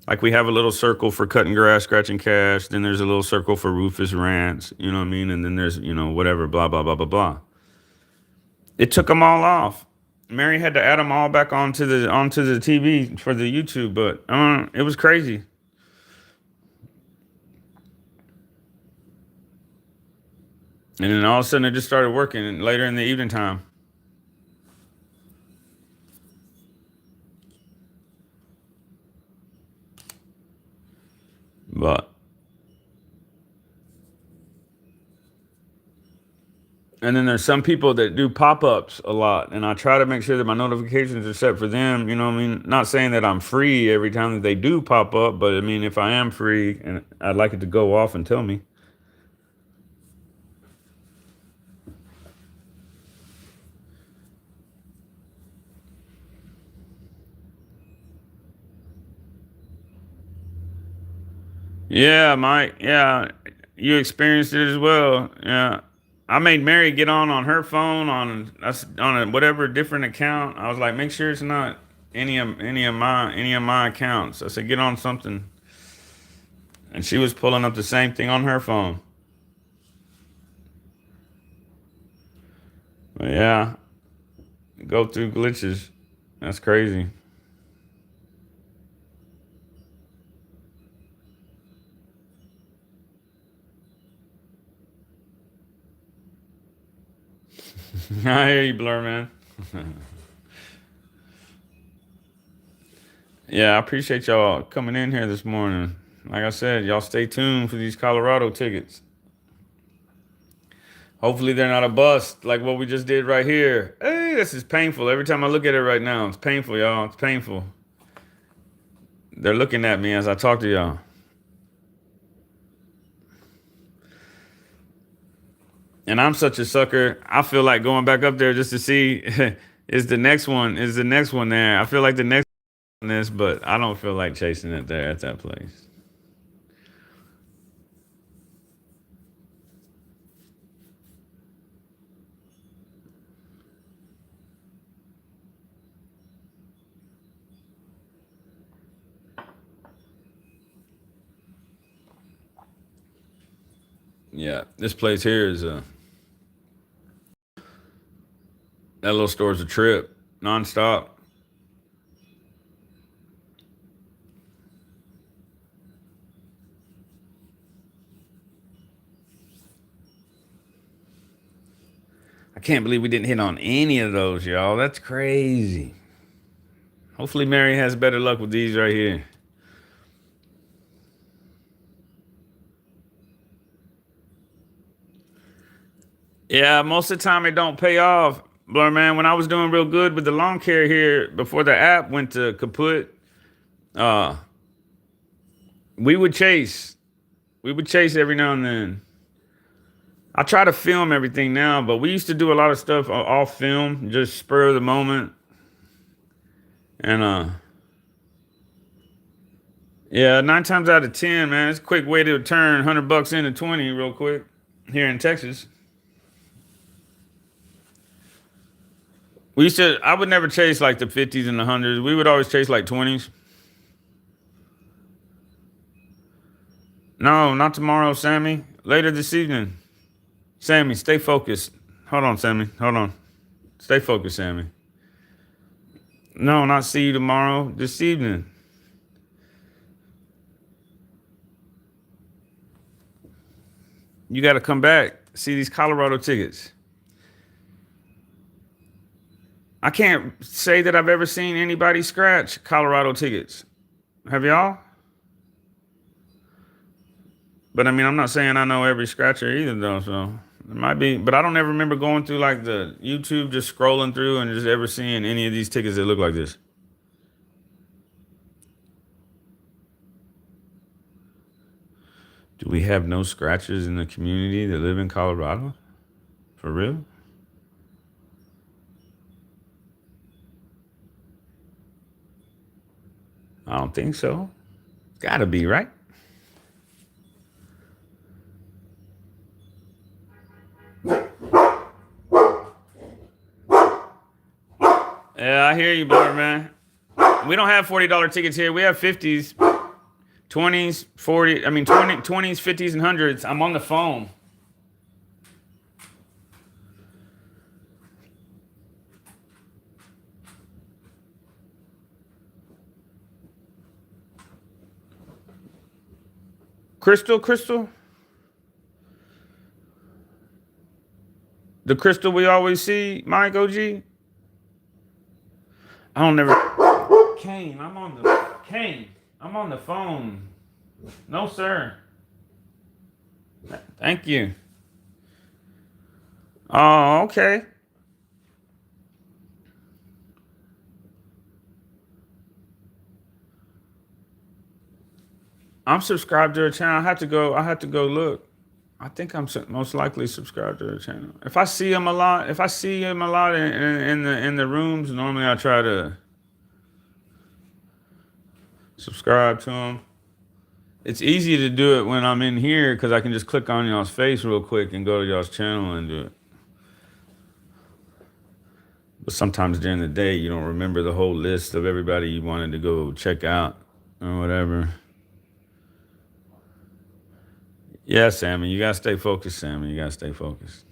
Like we have a little circle for cutting grass, scratching cash. Then there's a little circle for Rufus rants. You know what I mean? And then there's, whatever, blah, blah, blah, blah, blah. It took them all off. Mary had to add them all back onto the TV for the YouTube, but it was crazy. And then all of a sudden it just started working later in the evening time. But and then there's some people that do pop-ups a lot, and I try to make sure that my notifications are set for them. You know what I mean? Not saying that I'm free every time that they do pop up, but I mean if I am free and I'd like it to go off and tell me. Yeah, Mike. Yeah, you experienced it as well. Yeah, I made Mary get on her phone on a whatever different account. I was like, make sure it's not any of my accounts. I said, get on something, and she was pulling up the same thing on her phone. But yeah, go through glitches. That's crazy. I hear you, Blur man. Yeah, I appreciate y'all coming in here this morning. Like I said, y'all stay tuned for these Colorado tickets. Hopefully they're not a bust like what we just did right here. Hey, this is painful. Every time I look at it right now, it's painful, y'all. It's painful. They're looking at me as I talk to y'all. And I'm such a sucker. I feel like going back up there just to see Is the next one? Is the next one there? I feel like the next one is, but I don't feel like chasing it there at that place. Yeah, this place here is that little store's a trip, nonstop. I can't believe we didn't hit on any of those, y'all. That's crazy. Hopefully, Mary has better luck with these right here. Yeah, most of the time it don't pay off, Blur man. When I was doing real good with the lawn care here before the app went to kaput, uh, we would chase. We would chase every now and then. I try to film everything now, but we used to do a lot of stuff off film, just spur of the moment. And yeah, 9 times out of 10, man, it's a quick way to turn $100 into 20 real quick here in Texas. We used to. I would never chase like the 50s and the hundreds. We would always chase like 20s. No, not tomorrow, Sammy. Later this evening. Sammy, stay focused. Hold on, Sammy. Hold on. Stay focused, Sammy. No, not see you tomorrow. This evening. You got to come back. See these Colorado tickets. I can't say that I've ever seen anybody scratch Colorado tickets. Have y'all? But I mean, I'm not saying I know every scratcher either, though. So it might be, but I don't ever remember going through like the YouTube, just scrolling through and just ever seeing any of these tickets that look like this. Do we have no scratchers in the community that live in Colorado? For real? I don't think so. Gotta be, right? Yeah, I hear you, brother, man. We don't have $40 tickets here. We have 50s, 20s, 40. I mean, 20s, 50s, and hundreds. I'm on the phone. Crystal, the crystal we always see, Mike OG. I don't never. Kane, I'm on the phone. No, sir. Thank you. Oh, okay. I'm subscribed to her channel. I have to go. I have to go look. I think I'm most likely subscribed to her channel. If I see him a lot, in the rooms, normally I try to subscribe to him. It's easy to do it when I'm in here because I can just click on y'all's face real quick and go to y'all's channel and do it. But sometimes during the day, you don't remember the whole list of everybody you wanted to go check out or whatever. Yeah, Sammy, you gotta stay focused, Sammy. You gotta stay focused.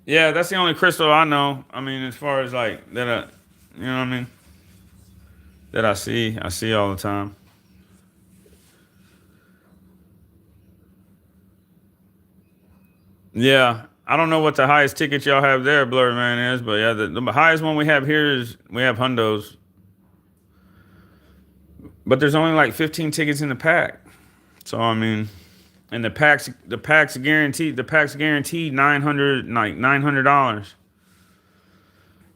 Yeah, that's the only crystal I know. I mean, as far as like that, you know what I mean? That I see all the time. Yeah, I don't know what the highest ticket y'all have there, Blur Man is, but yeah, the highest one we have here is we have hundos, but there's only like 15 tickets in the pack. So I mean, and the packs guaranteed 900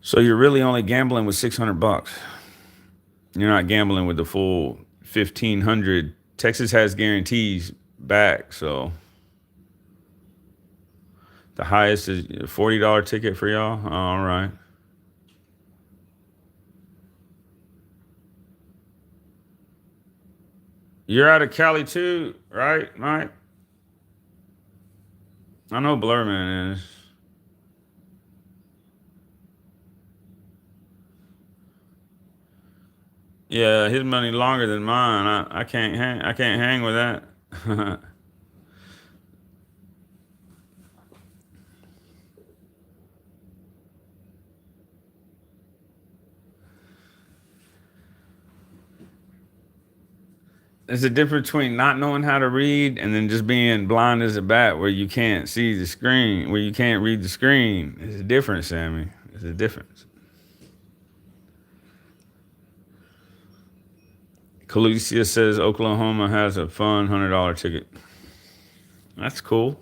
So you're really only gambling with $600. You're not gambling with the full 1,500. Texas has guarantees back, so The highest is $40 ticket for y'all. All right. You're out of Cali too, right, Mike? I know Blurman is. Yeah, his money longer than mine. I can't hang. I can't hang with that. There's a difference between not knowing how to read and then just being blind as a bat, where you can't see the screen, where you can't read the screen. It's a difference, Sammy. It's a difference. Calicia says Oklahoma has a fun $100 ticket. That's cool.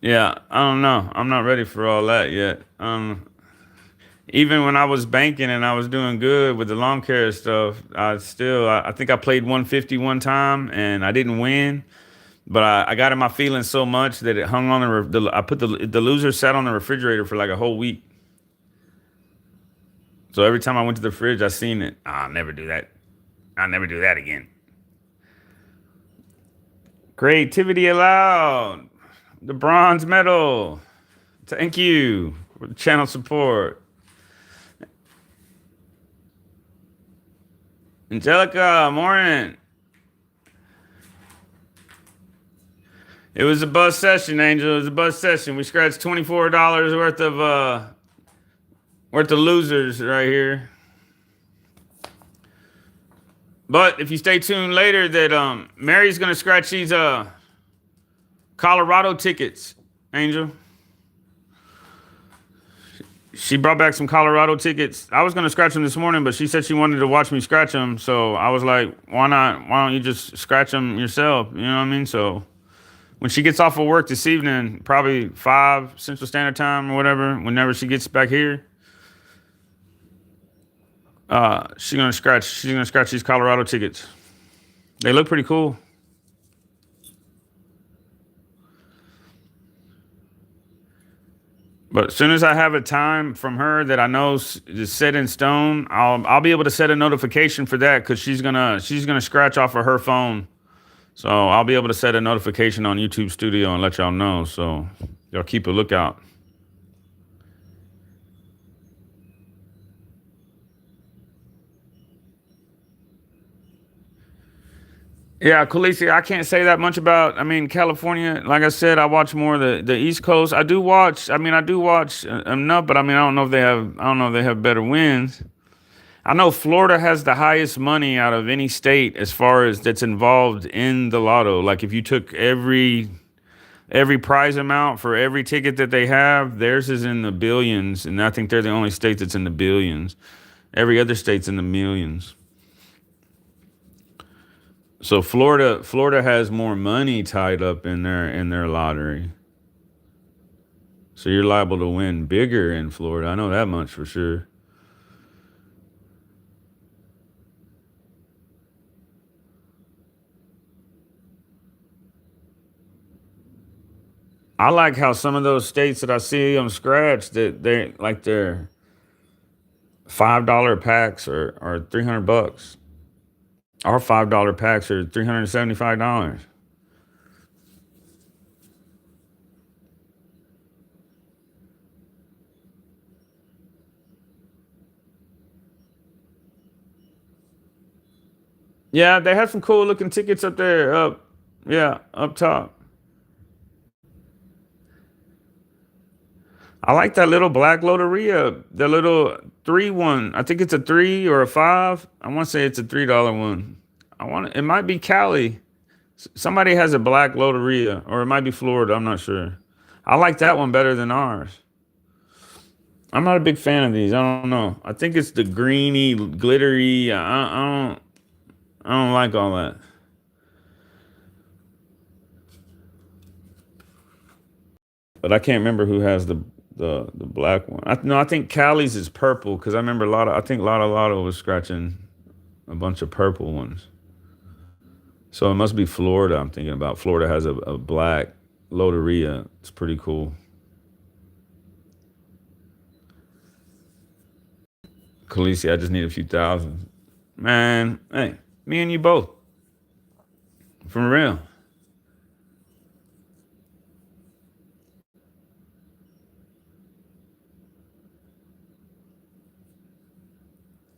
Yeah, I don't know. I'm not ready for all that yet. Even when I was banking and I was doing good with the lawn care stuff, I think I played 150 one time and I didn't win, but I got in my feelings so much that it hung on I put the loser sat on the refrigerator for like a whole week. So every time I went to the fridge, I seen it. I'll never do that. I'll never do that again. Creativity allowed. The bronze medal. Thank you for the channel support. Angelica, morning. It was a buzz session, Angel. It was a buzz session. We scratched $24 worth of losers right here. But if you stay tuned later, that Mary's gonna scratch these Colorado tickets, Angel. She brought back some Colorado tickets. I was gonna scratch them this morning, but she said she wanted to watch me scratch them. So I was like, why not? Why don't you just scratch them yourself? You know what I mean? So when she gets off of work this evening, probably 5 Central Standard Time or whatever, whenever she gets back here, she's gonna scratch these Colorado tickets. They look pretty cool. But as soon as I have a time from her that I know is set in stone, I'll be able to set a notification for that, because she's gonna scratch off of her phone. So I'll be able to set a notification on YouTube Studio and let y'all know. So y'all keep a lookout. Yeah, Khaleesi, I can't say that much about. I mean, California. Like I said, I watch more the East Coast. I do watch. I mean, I do watch enough, but I mean, I don't know if they have. I don't know if they have better wins. I know Florida has the highest money out of any state as far as that's involved in the lotto. Like if you took every prize amount for every ticket that they have, theirs is in the billions, and I think they're the only state that's in the billions. Every other state's in the millions. So Florida has more money tied up in their lottery. So you're liable to win bigger in Florida. I know that much for sure. I like how some of those states that I see them scratch, that they're $5 packs or $300. Our $5 packs are $375. Yeah, they have some cool looking tickets up there. Yeah, up top. I like that little black Loteria, the little 3 1. I think it's a 3 or a 5. I want to say it's a $3 one. It might be Cali. Somebody has a black Loteria, or it might be Florida. I'm not sure. I like that one better than ours. I'm not a big fan of these. I don't know. I think it's the greeny, glittery. I don't like all that. But I can't remember who has the black one. No, I think Cali's is purple, because I remember I think Lotto was scratching a bunch of purple ones. So it must be Florida. I'm thinking about Florida has a black Loteria. It's pretty cool. Khaleesi, I just need a few thousand. Man, hey, me and you both. For real.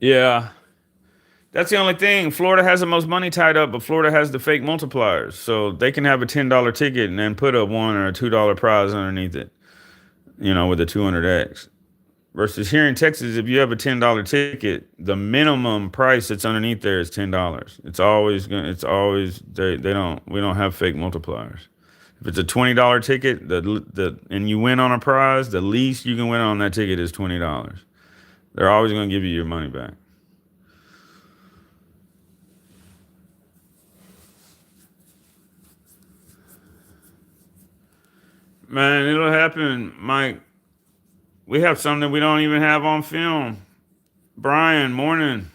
Yeah. That's the only thing. Florida has the most money tied up, but Florida has the fake multipliers. So they can have a $10 ticket and then put a $1 or a $2 prize underneath it, with a 200X. Versus here in Texas, if you have a $10 ticket, the minimum price that's underneath there is $10. We don't have fake multipliers. If it's a $20 ticket, and you win on a prize, the least you can win on that ticket is $20. They're always gonna give you your money back. Man, it'll happen, Mike. We have something we don't even have on film. Brian, morning.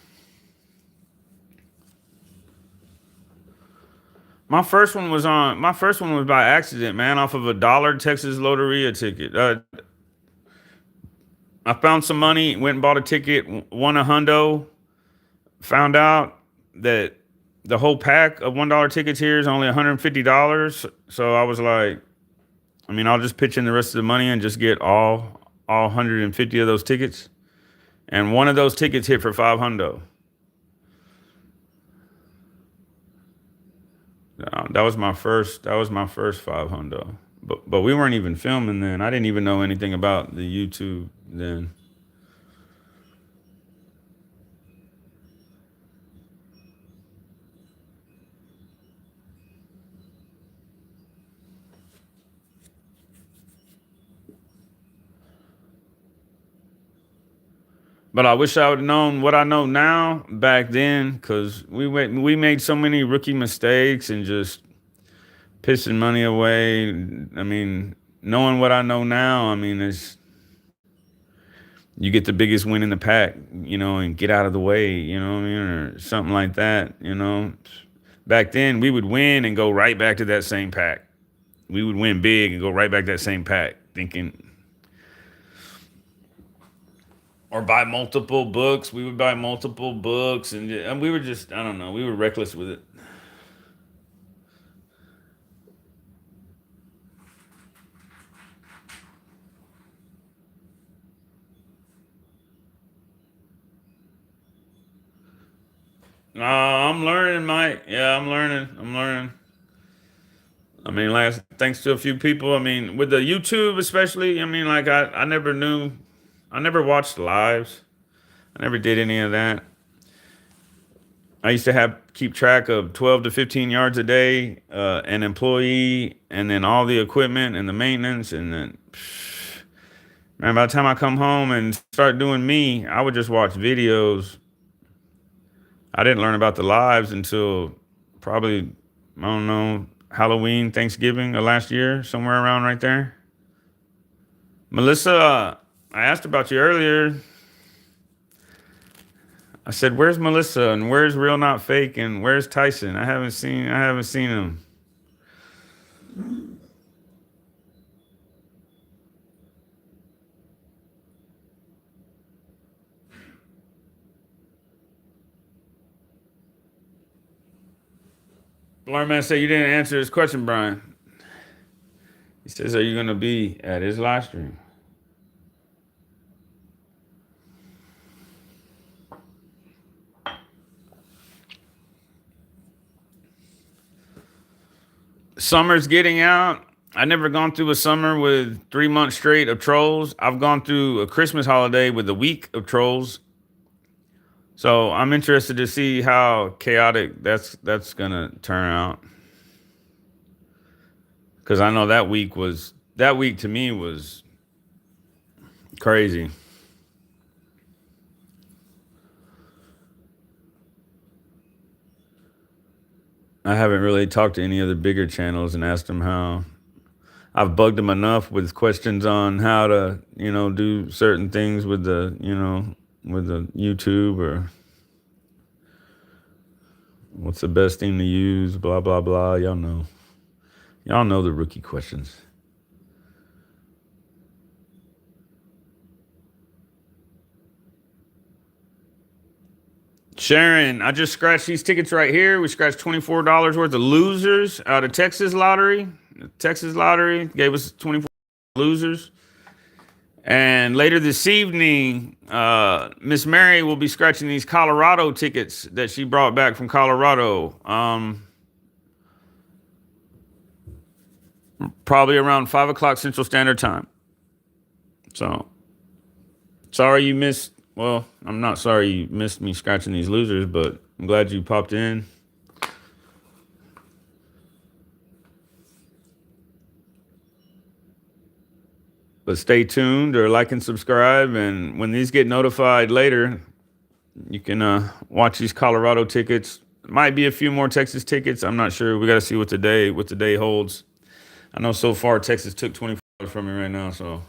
My first one was by accident, man, off of a dollar Texas Loteria ticket. I found some money, went and bought a ticket, won a hundo. Found out that the whole pack of $1 tickets here is only $150. So I was like, I'll just pitch in the rest of the money and just get all 150 of those tickets. And one of those tickets hit for 500. That was my first. That was my first 500. But we weren't even filming then. I didn't even know anything about the YouTube then. But I wish I would have known what I know now back then, because we made so many rookie mistakes and just pissing money away. Knowing what I know now, it's you get the biggest win in the pack, and get out of the way, or something like that. Back then, we would win and go right back to that same pack. We would win big and go right back to that same pack, thinking, or buy multiple books. We would buy multiple books, and we were just, I don't know, we were reckless with it. I'm learning, Mike. Yeah, I'm learning. I'm learning. Thanks to a few people. With the YouTube especially. I never knew, I never watched lives. I never did any of that. I used to keep track of 12 to 15 yards a day, an employee, and then all the equipment and the maintenance, and then man, by the time I come home and start doing me, I would just watch videos. I didn't learn about the lives until probably, I don't know, Halloween, Thanksgiving of last year, somewhere around right there. Melissa, I asked about you earlier. I said, "Where's Melissa and where's Real Not Fake and where's Tyson? I haven't seen him." Blur Man said you didn't answer his question, Brian. He says, "Are you gonna be at his live stream?" Summer's getting out. I never gone through a summer with 3 months straight of trolls. I've gone through a Christmas holiday with a week of trolls. So I'm interested to see how chaotic that's gonna turn out. Because I know that week to me was crazy. I haven't really talked to any other bigger channels and asked them how. I've bugged them enough with questions on how to, do certain things with the YouTube, or What's the best thing to use? Blah, blah, blah. Y'all know. Y'all know the rookie questions. Sharon, I just scratched these tickets right here. We scratched $24 worth of losers out of Texas Lottery. The Texas Lottery gave us 24 losers. And later this evening, Miss Mary will be scratching these Colorado tickets that she brought back from Colorado. Probably around 5 o'clock Central Standard Time. So, sorry you missed. Well, I'm not sorry you missed me scratching these losers, but I'm glad you popped in. But stay tuned or like and subscribe. And when these get notified later, you can watch these Colorado tickets. Might be a few more Texas tickets. I'm not sure. We got to see what the day holds. I know so far Texas took $24 from me right now. So,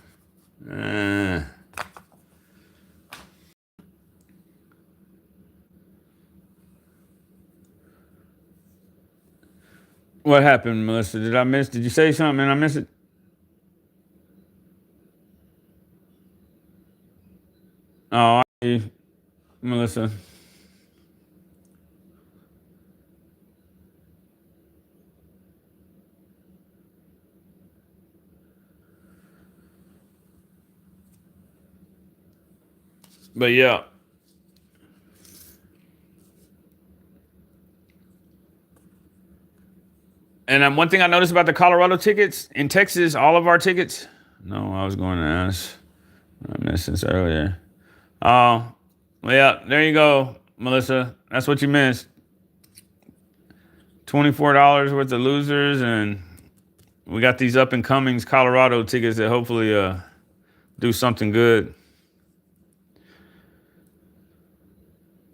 what happened, Melissa? Did you say something and I missed it? Oh, Melissa. But yeah. And one thing I noticed about the Colorado tickets in Texas, all of our tickets. No, I was going to ask. I missed this earlier. Oh, well, yeah, there you go, Melissa. That's what you missed. $24 worth of losers, and we got these up and comings Colorado tickets that hopefully do something good.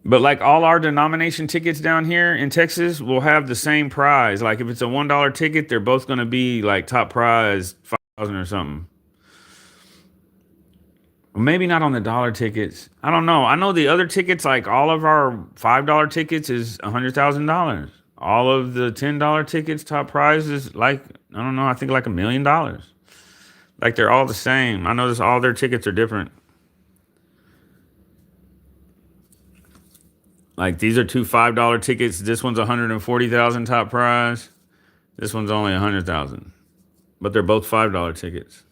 But like all our denomination tickets down here in Texas will have the same prize. Like if it's a $1 ticket, they're both going to be like top prize 5,000 or something. Maybe not on the dollar tickets. I don't know. I know the other tickets, like all of our $5 tickets, is $100,000. All of the $10 tickets, top prize is like, I don't know. I think like $1 million. Like they're all the same. I notice all their tickets are different. Like these are two $5 tickets. This one's 140,000 top prize. This one's only 100,000, but they're both $5 tickets.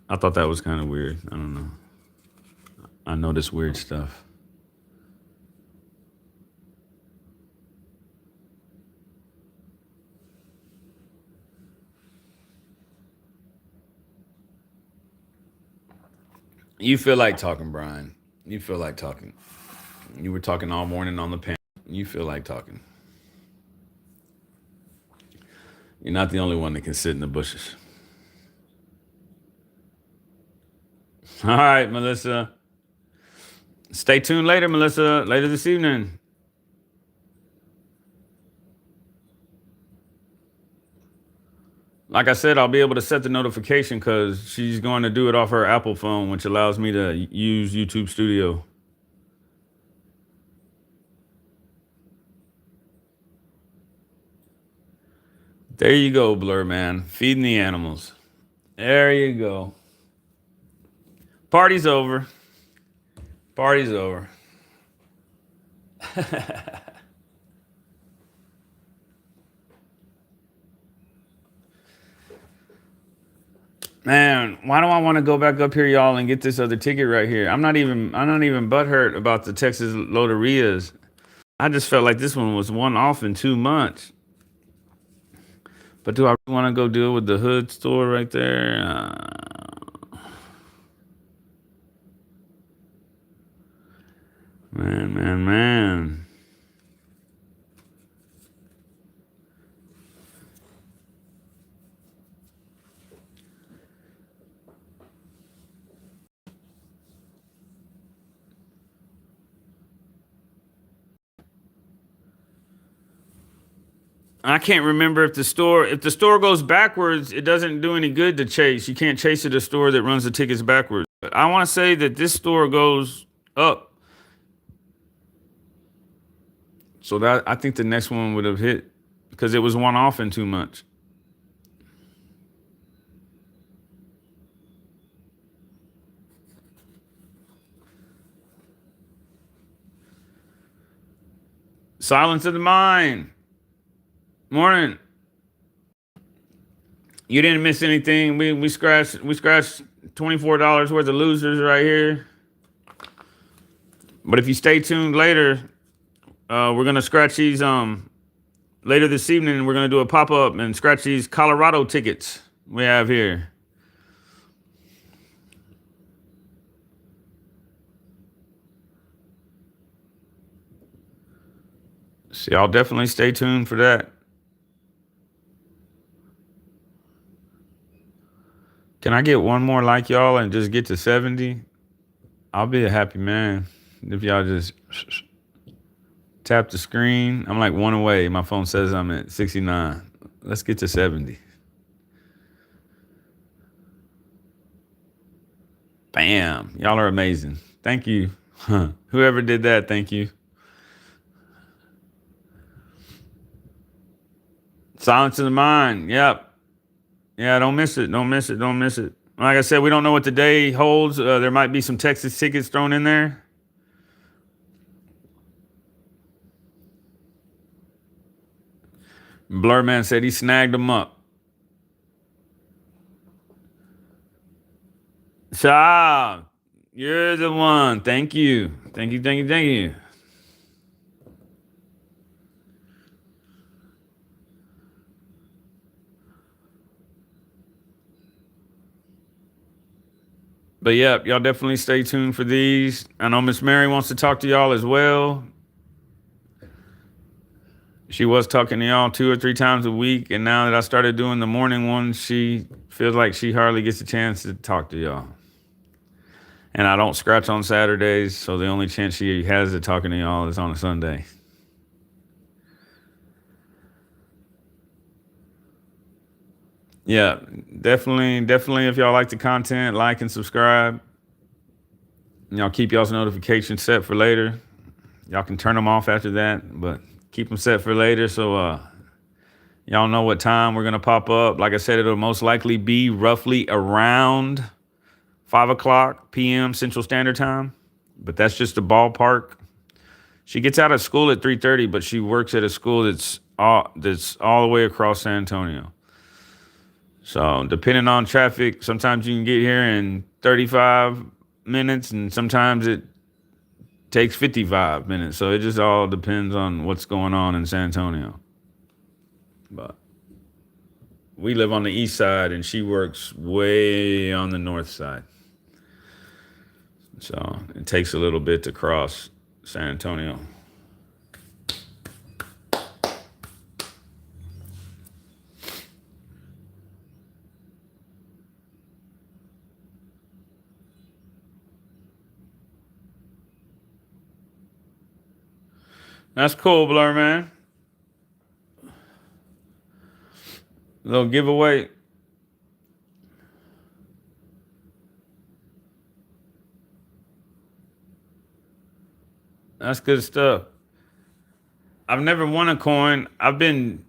I thought that was kind of weird. I don't know. I notice weird stuff. You feel like talking, Brian. You feel like talking. You were talking all morning on the panel. You feel like talking. You're not the only one that can sit in the bushes. All right, Melissa. Stay tuned later, Melissa. Later this evening. Like I said, I'll be able to set the notification because she's going to do it off her Apple phone, which allows me to use YouTube Studio. There you go, Blur Man. Feeding the animals. There you go. Party's over. Party's over. Man, why do I want to go back up here, y'all, and get this other ticket right here? I'm not even butthurt about the Texas Loterias. I just felt like this one was one off in too much. But do I want to go deal with the hood store right there? Man. I can't remember if the store goes backwards, it doesn't do any good to chase. You can't chase at a store that runs the tickets backwards. But I want to say that this store goes up. So that I think the next one would have hit because it was one off in 2 months. Silence of the mind. Morning. You didn't miss anything. We scratched $24 worth of losers right here. But if you stay tuned later, we're gonna scratch these later this evening. We're gonna do a pop up and scratch these Colorado tickets we have here. So y'all definitely stay tuned for that. Can I get one more like y'all and just get to 70? I'll be a happy man if y'all just tap the screen. I'm like one away. My phone says I'm at 69. Let's get to 70. Bam. Y'all are amazing. Thank you. Whoever did that, thank you. Silence of the mind. Yep. Yeah, don't miss it. Don't miss it. Don't miss it. Like I said, we don't know what the day holds. There might be some Texas tickets thrown in there. Blurman said he snagged them up. Shah, you're the one. Thank you. Thank you. Thank you. Thank you. But yeah, y'all definitely stay tuned for these. I know Miss Mary wants to talk to y'all as well. She was talking to y'all 2 or 3 times a week, and now that I started doing the morning ones, she feels like she hardly gets a chance to talk to y'all. And I don't scratch on Saturdays, so the only chance she has of talking to y'all is on a Sunday. Yeah, definitely. If y'all like the content, like and subscribe. Y'all keep y'all's notifications set for later. Y'all can turn them off after that, but keep them set for later so y'all know what time we're gonna pop up. Like I said, it'll most likely be roughly around 5 o'clock p.m. Central Standard Time, but that's just a ballpark. She gets out of school at 3:30, but she works at a school that's all the way across San Antonio. So depending on traffic, sometimes you can get here in 35 minutes, and sometimes it takes 55 minutes. So it just all depends on what's going on in San Antonio. But we live on the east side, and she works way on the north side. So it takes a little bit to cross San Antonio. That's cool, Blur man. Little giveaway. That's good stuff. I've never won a coin. I've been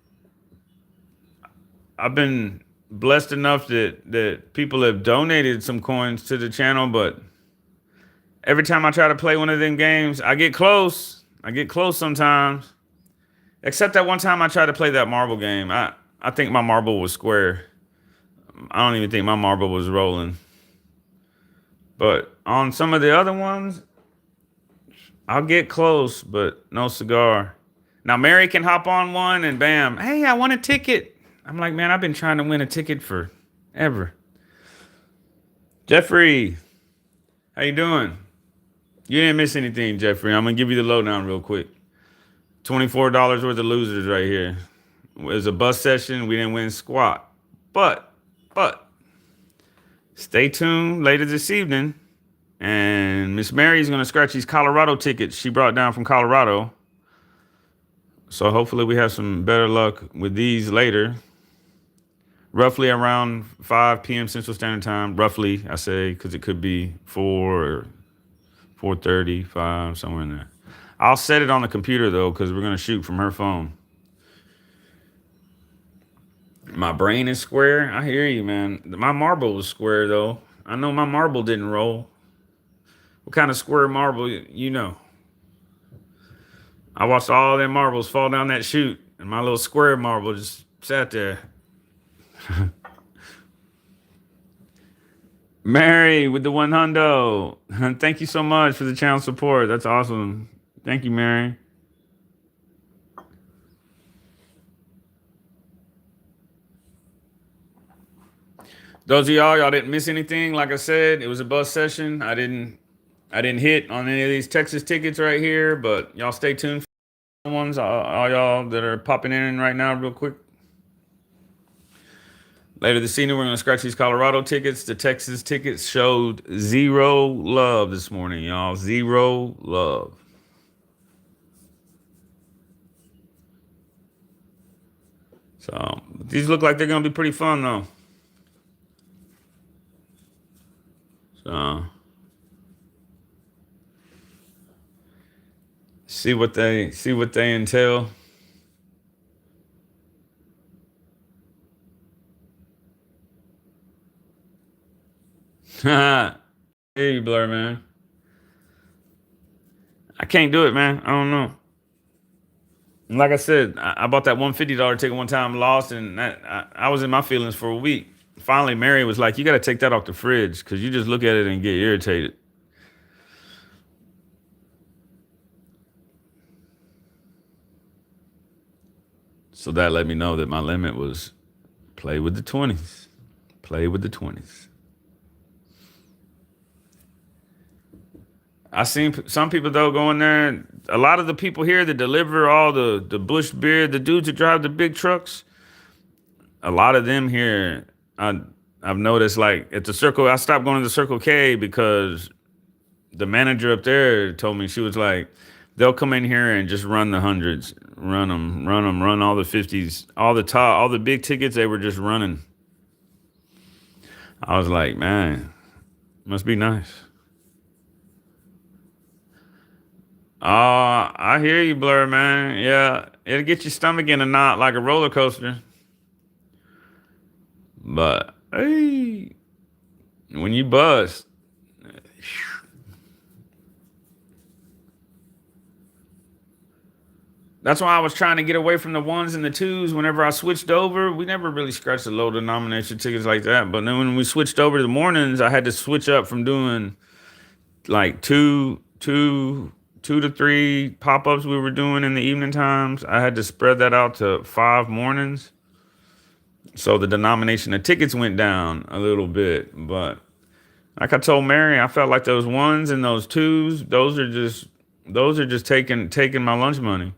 blessed enough that people have donated some coins to the channel, but every time I try to play one of them games, I get close. I get close sometimes. Except that one time I tried to play that marble game. I think my marble was square. I don't even think my marble was rolling. But on some of the other ones, I'll get close, but no cigar. Now Mary can hop on one and bam, hey, I won a ticket. I'm like, man, I've been trying to win a ticket forever. Jeffrey, how you doing? You didn't miss anything, Jeffrey. I'm gonna give you the lowdown real quick. $24 worth of losers right here. It was a bus session. We didn't win squat. But stay tuned later this evening. And Miss Mary's gonna scratch these Colorado tickets she brought down from Colorado. So hopefully we have some better luck with these later. Roughly around 5 p.m. Central Standard Time. Roughly, I say, because it could be 4 or 4:30, 5, somewhere in there. I'll set it on the computer though, because we're gonna shoot from her phone. My brain is square. I hear you, man. My marble was square though. I know my marble didn't roll. What kind of square marble you know? I watched all them marbles fall down that chute, and my little square marble just sat there. Mary with the 100. Thank you so much for the channel support. That's awesome. Thank you, Mary. Those of y'all didn't miss anything. Like I said, it was a bus session. I didn't hit on any of these Texas tickets right here, but y'all stay tuned for the ones. All y'all that are popping in right now, real quick. Later this evening, we're going to scratch these Colorado tickets. The Texas tickets showed zero love this morning, y'all. Zero love. So these look like they're going to be pretty fun, though. So see what they entail. Hey, Blur, man. I can't do it, man. I don't know. Like I said, I bought that $150 ticket one time, lost, and I was in my feelings for a week. Finally, Mary was like, "You got to take that off the fridge because you just look at it and get irritated." So that let me know that my limit was play with the 20s. Play with the 20s. I seen some people though go in there. A lot of the people here that deliver all the Bush beer, the dudes that drive the big trucks, a lot of them here, I've noticed like at the Circle. I stopped going to the Circle K because the manager up there told me, she was like, they'll come in here and just run the hundreds, run all the 50s, all the big tickets. They were just running. I was like, man, must be nice. I hear you, Blur, man. Yeah, it'll get your stomach in a knot like a roller coaster. But hey, when you bust, that's why I was trying to get away from the ones and the twos. Whenever I switched over, we never really scratched the low denomination tickets like that. But then when we switched over to the mornings, I had to switch up from doing like two to three pop-ups we were doing in the evening times. I had to spread that out to 5 mornings. So the denomination of tickets went down a little bit. But like I told Mary, I felt like those ones and those twos, those are just taking my lunch money.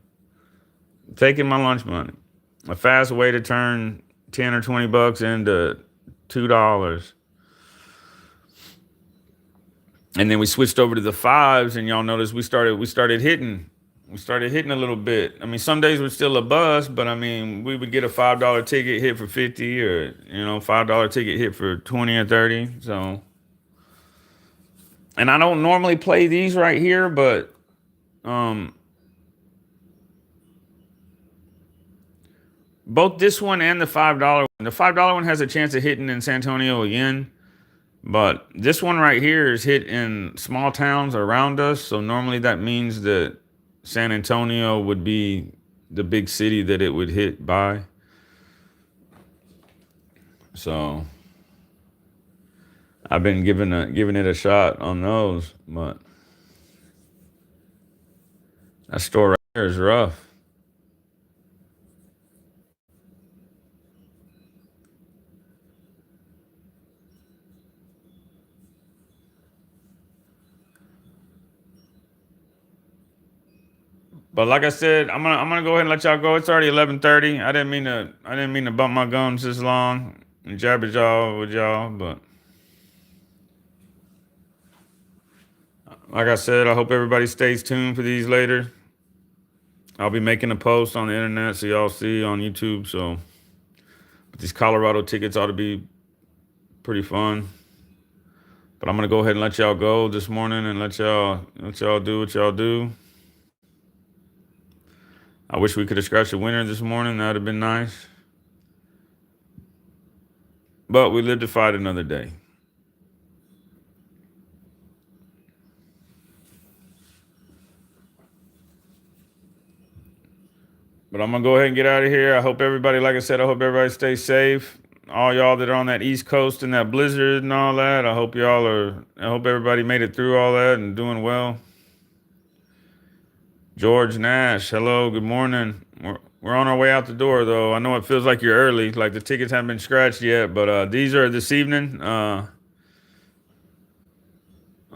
Taking my lunch money. A fast way to turn 10 or 20 bucks into $2. And then we switched over to the fives, and y'all notice we started hitting a little bit. I mean, some days were still a bust, but I mean, we would get a $5 ticket hit for 50, or $5 ticket hit for 20 or 30. So, and I don't normally play these right here, but both this one and the $5 one. The $5 one has a chance of hitting in San Antonio again. But this one right here is hit in small towns around us. So normally that means that San Antonio would be the big city that it would hit by. So I've been giving it a shot on those, but that store right there is rough. But like I said, I'm gonna go ahead and let y'all go. It's already 11:30. I didn't mean to bump my gums this long and jabber y'all with y'all, but like I said, I hope everybody stays tuned for these later. I'll be making a post on the internet so y'all see on YouTube. So, but these Colorado tickets ought to be pretty fun. But I'm gonna go ahead and let y'all go this morning and let y'all do what y'all do. I wish we could have scratched a winner this morning. That would have been nice. But we live to fight another day. But I'm going to go ahead and get out of here. I hope everybody, like I said, I hope everybody stays safe. All y'all that are on that East Coast and that blizzard and all that, I hope everybody made it through all that and doing well. George Nash, hello, good morning. We're on our way out the door, though. I know it feels like you're early, like the tickets haven't been scratched yet, but these are this evening. And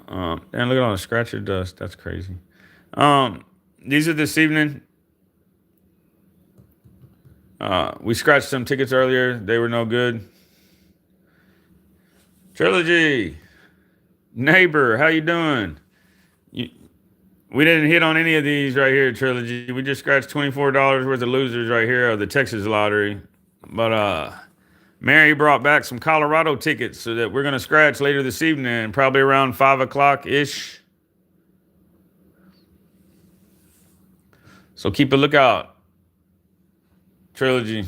look at all the scratcher dust. That's crazy. These are this evening. We scratched some tickets earlier. They were no good. Trilogy, neighbor, how you doing? We didn't hit on any of these right here, Trilogy. We just scratched $24 worth of losers right here of the Texas lottery. But Mary brought back some Colorado tickets so that we're going to scratch later this evening, probably around 5 o'clock-ish. So keep a lookout, Trilogy.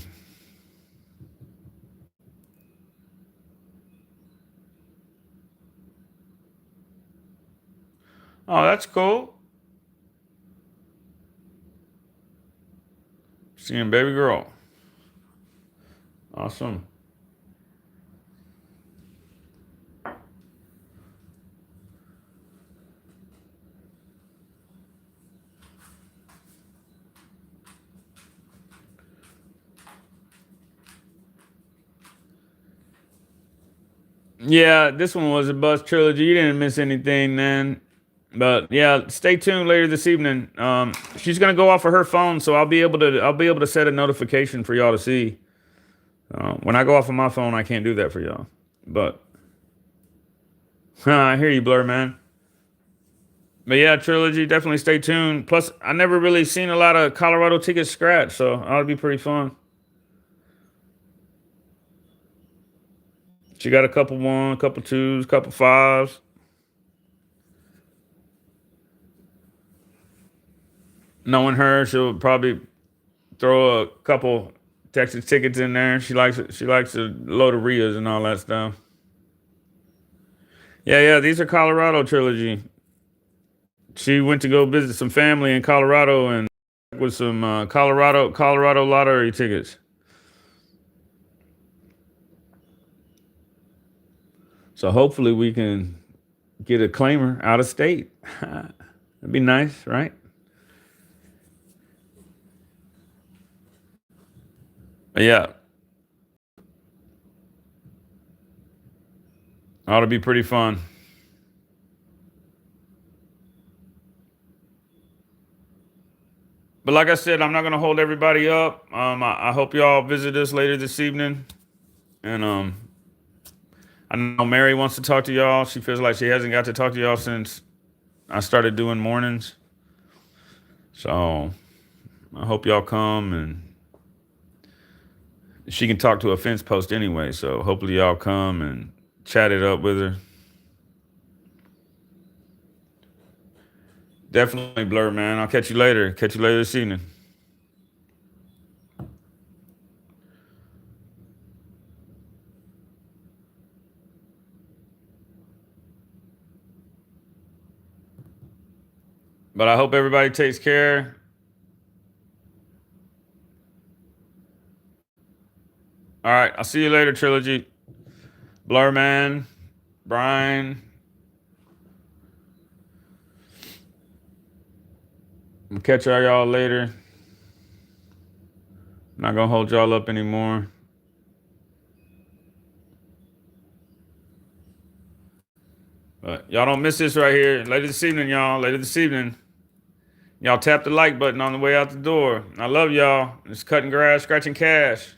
Oh, that's cool. Seeing baby girl. Awesome. Yeah, this one was a bust, Trilogy. You didn't miss anything, man. But yeah, stay tuned later this evening. She's gonna go off of her phone, so I'll be able to set a notification for y'all to see. When I go off of my phone, I can't do that for y'all. But I hear you, Blur, man. But yeah, Trilogy, definitely stay tuned. Plus, I never really seen a lot of Colorado tickets scratched, so it ought to be pretty fun. She got a couple one, couple twos, couple fives. Knowing her, she'll probably throw a couple Texas tickets in there. She likes it. She likes a load of Rias and all that stuff. Yeah. These are Colorado, Trilogy. She went to go visit some family in Colorado and with some Colorado lottery tickets. So hopefully we can get a claimer out of state. That'd be nice, right? Yeah. Ought to be pretty fun. But like I said, I'm not gonna hold everybody up. I hope y'all visit us later this evening. And I know Mary wants to talk to y'all. She feels like she hasn't got to talk to y'all since I started doing mornings. So I hope y'all come, and she can talk to a fence post anyway. So hopefully y'all come and chat it up with her. Definitely, Blur, man. I'll catch you later. Catch you later this evening. But I hope everybody takes care. All right. I'll see you later, Trilogy. Blur, man. Brian. I'll catch y'all later. I'm not going to hold y'all up anymore. But y'all don't miss this right here. Later this evening, y'all. Later this evening. Y'all tap the like button on the way out the door. I love y'all. It's cutting grass, scratching cash.